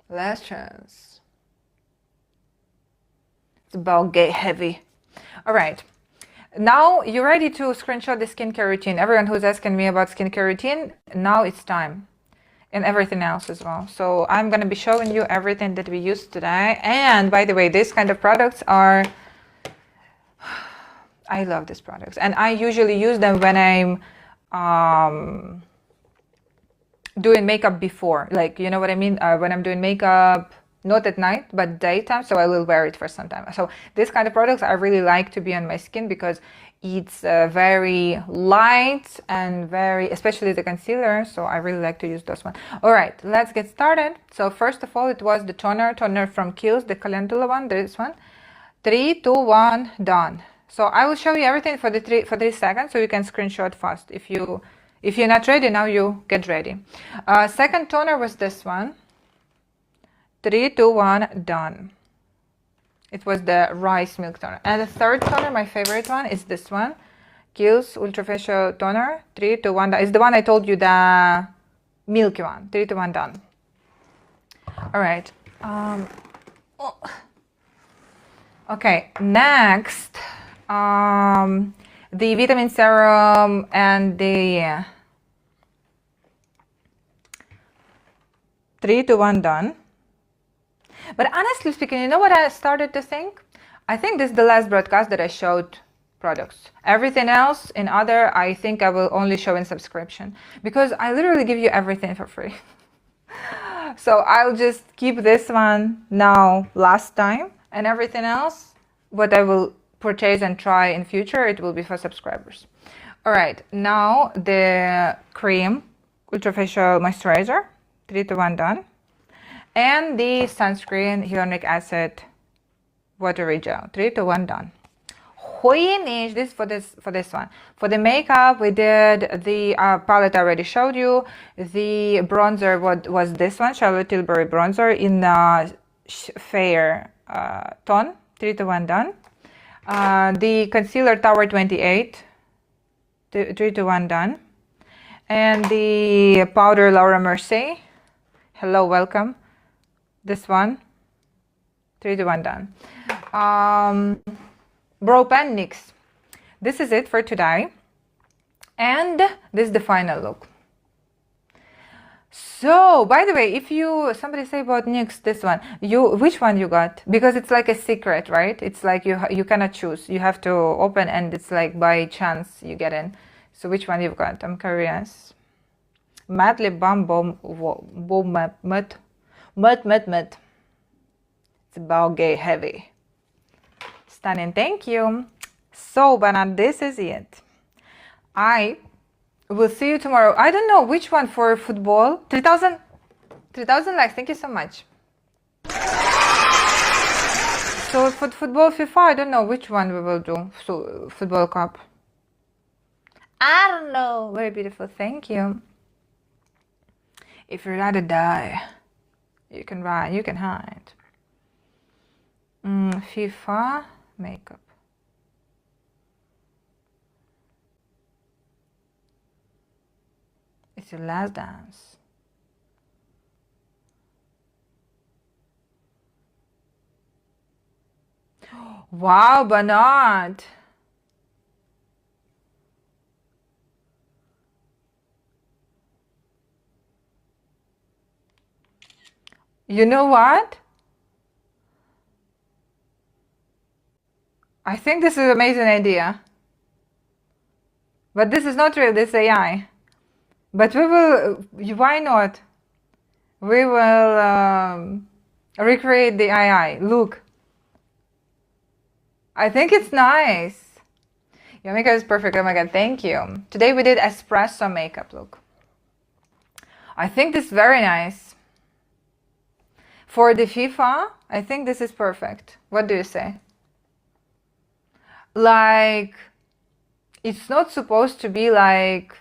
Last chance. It's about gay heavy. All right. Now you're ready to screenshot the skincare routine. Everyone who's asking me about skincare routine, now it's time. And everything else as well. So I'm going to be showing you everything that we used today. And by the way, these kind of products are... I love these products. And I usually use them when I'm doing makeup before, like, you know what I mean, when I'm doing makeup, not at night but daytime, so I will wear it for some time. So this kind of products I really like to be on my skin because it's very light and very, especially the concealer, so I really like to use those one. All right, let's get started. So first of all, it was the toner from Kiehl's, the calendula one, this one. 3, 2, 1, done. So I will show you everything for 3 seconds, so you can screenshot fast. If you're not ready, now you get ready. Second toner was this one. 3, 2, 1, done. It was the rice milk toner. And the third toner, my favorite one, is this one. Kiehl's Ultra Facial Toner. 3, 2, 1, done. It's the one I told you, the milky one. 3, 2, 1, done. All right. Okay, next. The vitamin serum and the 3, 2, 1, done. But honestly speaking, you know what I started to think? I think this is the last broadcast that I showed products. Everything else in other, I think I will only show in subscription because I literally give you everything for free. So I'll just keep this one now last time, and everything else, what I will purchase and try in future, it will be for subscribers. All right, now the cream, Ultra Facial Moisturizer, 3, 2, 1, done. And the sunscreen, hyaluronic acid, watery gel, 3, 2, 1, done. Finish. This for this one. For the makeup, we did the palette I already showed you. The bronzer was this one, Charlotte Tilbury bronzer in fair tone, 3, 2, 1, done. The concealer Tower 28, 3, 2, 1, done. And the powder Laura Mercier, hello, welcome. This one, 3, 2, 1, done. Brow Pen NYX. This is it for today. And this is the final look. So, by the way, if somebody say about NYX, this one, which one you got? Because it's like a secret, right? It's like you cannot choose. You have to open and it's like by chance you get in. So which one you've got? I'm curious. Matte Lip Balm Matte. It's about gay heavy. Stunning, thank you. So, Banat, this is it. I will see you tomorrow. I don't know which one for football. 3,000 likes, thank you so much. So for football FIFA, I don't know which one we will do. So football cup. I don't know. Very beautiful. Thank you. If you'd rather die, you can run, you can hide. FIFA makeup. It's your last dance. Wow, Bernard. You know what? I think this is an amazing idea. But this is not real, this AI. But we will, why not? We will recreate the AI. Look. I think it's nice. Your makeup is perfect. Oh my god, thank you. Today we did espresso makeup look. I think this is very nice. For the FIFA, I think this is perfect. What do you say? Like, it's not supposed to be like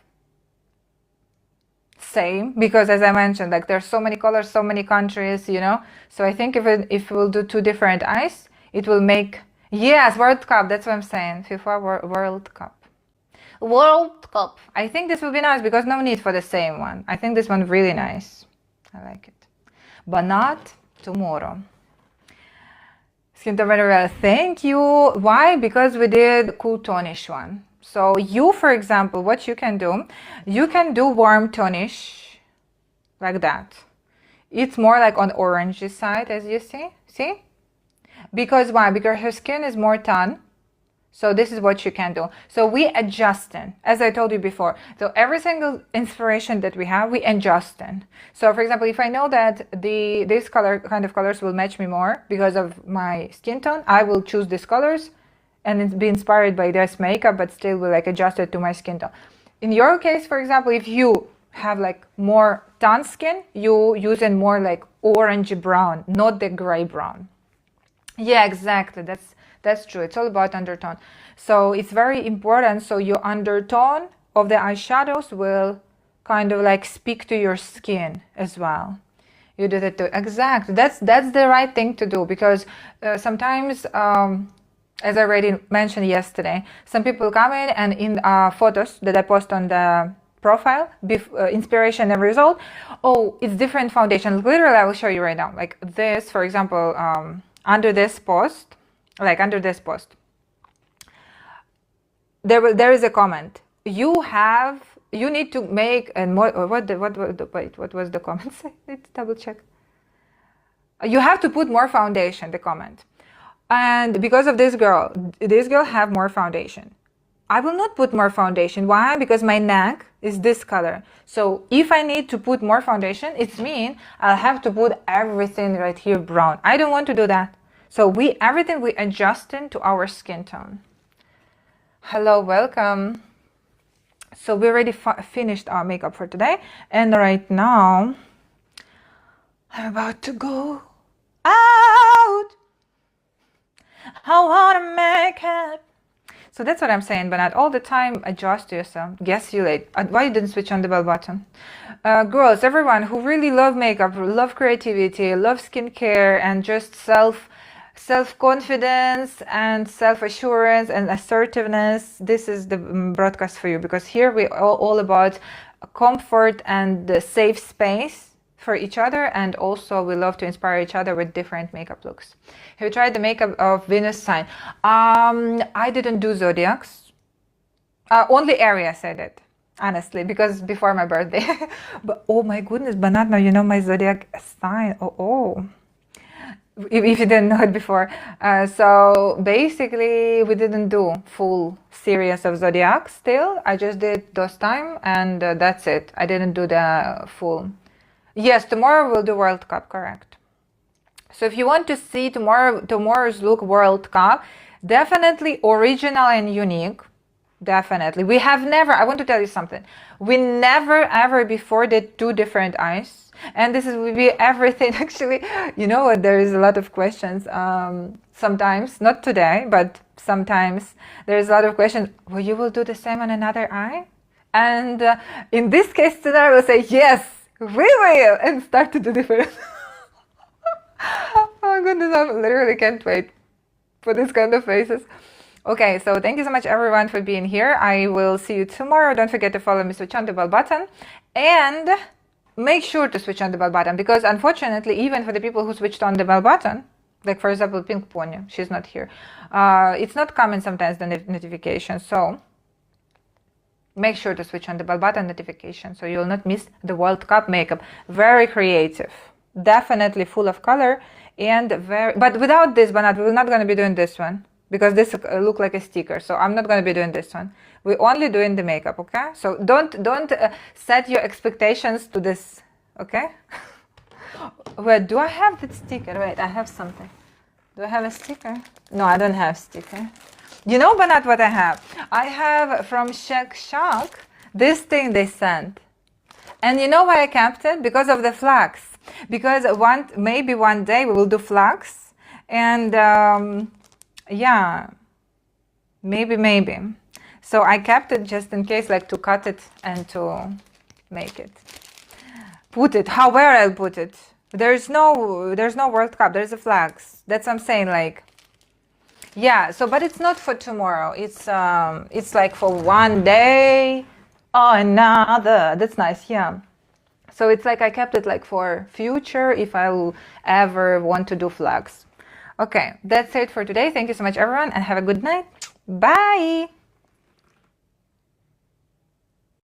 same, because as I mentioned, like there's so many colors, so many countries, you know. So I think if we'll do two different eyes, it will make, yes, World Cup, that's what I'm saying. FIFA World Cup. World Cup. I think this will be nice because no need for the same one. I think this one really nice. I like it. But not tomorrow. Skin tone very well. Thank you. Why? Because we did cool tonish one. So you, for example, what you can do warm tonish like that. It's more like on orangey side, as you see. See? Because why? Because her skin is more tan. So this is what you can do. So we adjusting, as I told you before. So every single inspiration that we have, we adjusting. So for example, if I know that this kind of colors will match me more because of my skin tone, I will choose these colors and be inspired by this makeup, but still will like adjust it to my skin tone. In your case, for example, if you have like more tan skin, you using more like orange brown, not the gray brown. Yeah, exactly. That's true. It's all about undertone. So it's very important. So your undertone of the eyeshadows will kind of like speak to your skin as well. You do that too. Exactly. That's the right thing to do, because sometimes, as I already mentioned yesterday, some people come in and in photos that I post on the profile, inspiration and result, oh, it's different foundation. Literally, I will show you right now. Like this, for example, under this post, there is a comment. You need to make and more. What was the comment say? Let's double check. You have to put more foundation. The comment, and because of this girl have more foundation. I will not put more foundation. Why? Because my neck is this color. So if I need to put more foundation, it's mean I'll have to put everything right here brown. I don't want to do that. So everything we adjusting to our skin tone. Hello, welcome. So we already finished our makeup for today, and right now I'm about to go out. I wanna make it. So that's what I'm saying, but not all the time. Adjust yourself. Guess you late. Why you didn't switch on the bell button? Girls, everyone who really love makeup, love creativity, love skincare, and just self-confidence and self-assurance and assertiveness, this is the broadcast for you, because here we are all about comfort and the safe space for each other, and also we love to inspire each other with different makeup looks. Have you tried the makeup of Venus sign? I didn't do zodiacs. Only Aries I did, honestly, because before my birthday. But oh my goodness, Banat, now you know my zodiac sign. Oh. If you didn't know it before. So basically we didn't do full series of zodiac still. I just did those time, and that's it. I didn't do the full. Yes, tomorrow we'll do World Cup, correct. So if you want to see tomorrow's look World Cup, definitely original and unique. Definitely. We have never, I want to tell you something. We never ever before did two different eyes. And this will be everything. Actually, you know what, there is a lot of questions. sometimes, not today, but sometimes there's a lot of questions. Well, you will do the same on another eye? And in this case scenario, we'll say, yes, we will, and start to do different. Oh my goodness, I literally can't wait for this kind of faces. Okay, so thank you so much everyone for being here. I will see you tomorrow. Don't forget to follow me, switch on the bell button, and make sure to switch on the bell button, because unfortunately, even for the people who switched on the bell button, like for example, Pink Pony, she's not here. It's not coming sometimes, the notification. So make sure to switch on the bell button notification so you'll not miss the World Cup makeup. Very creative, definitely full of color, and very. But without this, Banat, we're not going to be doing this one because this look like a sticker. So I'm not going to be doing this one. We're only doing the makeup, okay? So don't set your expectations to this, okay? Wait, do I have that sticker? Wait, I have something. Do I have a sticker? No, I don't have sticker. You know, Banat, what I have? I have from Shake Shack this thing they sent. And you know why I kept it? Because of the flags. Because maybe one day we will do flags. And yeah, maybe. So I kept it just in case, like to cut it and to make it. Put it, where I'll put it. There's no World Cup, there's the flags. That's what I'm saying, like, yeah, so, but it's not for tomorrow. It's like for one day or another. That's nice, yeah. So it's like I kept it like for future if I'll ever want to do flags. Okay, that's it for today. Thank you so much, everyone, and have a good night. Bye.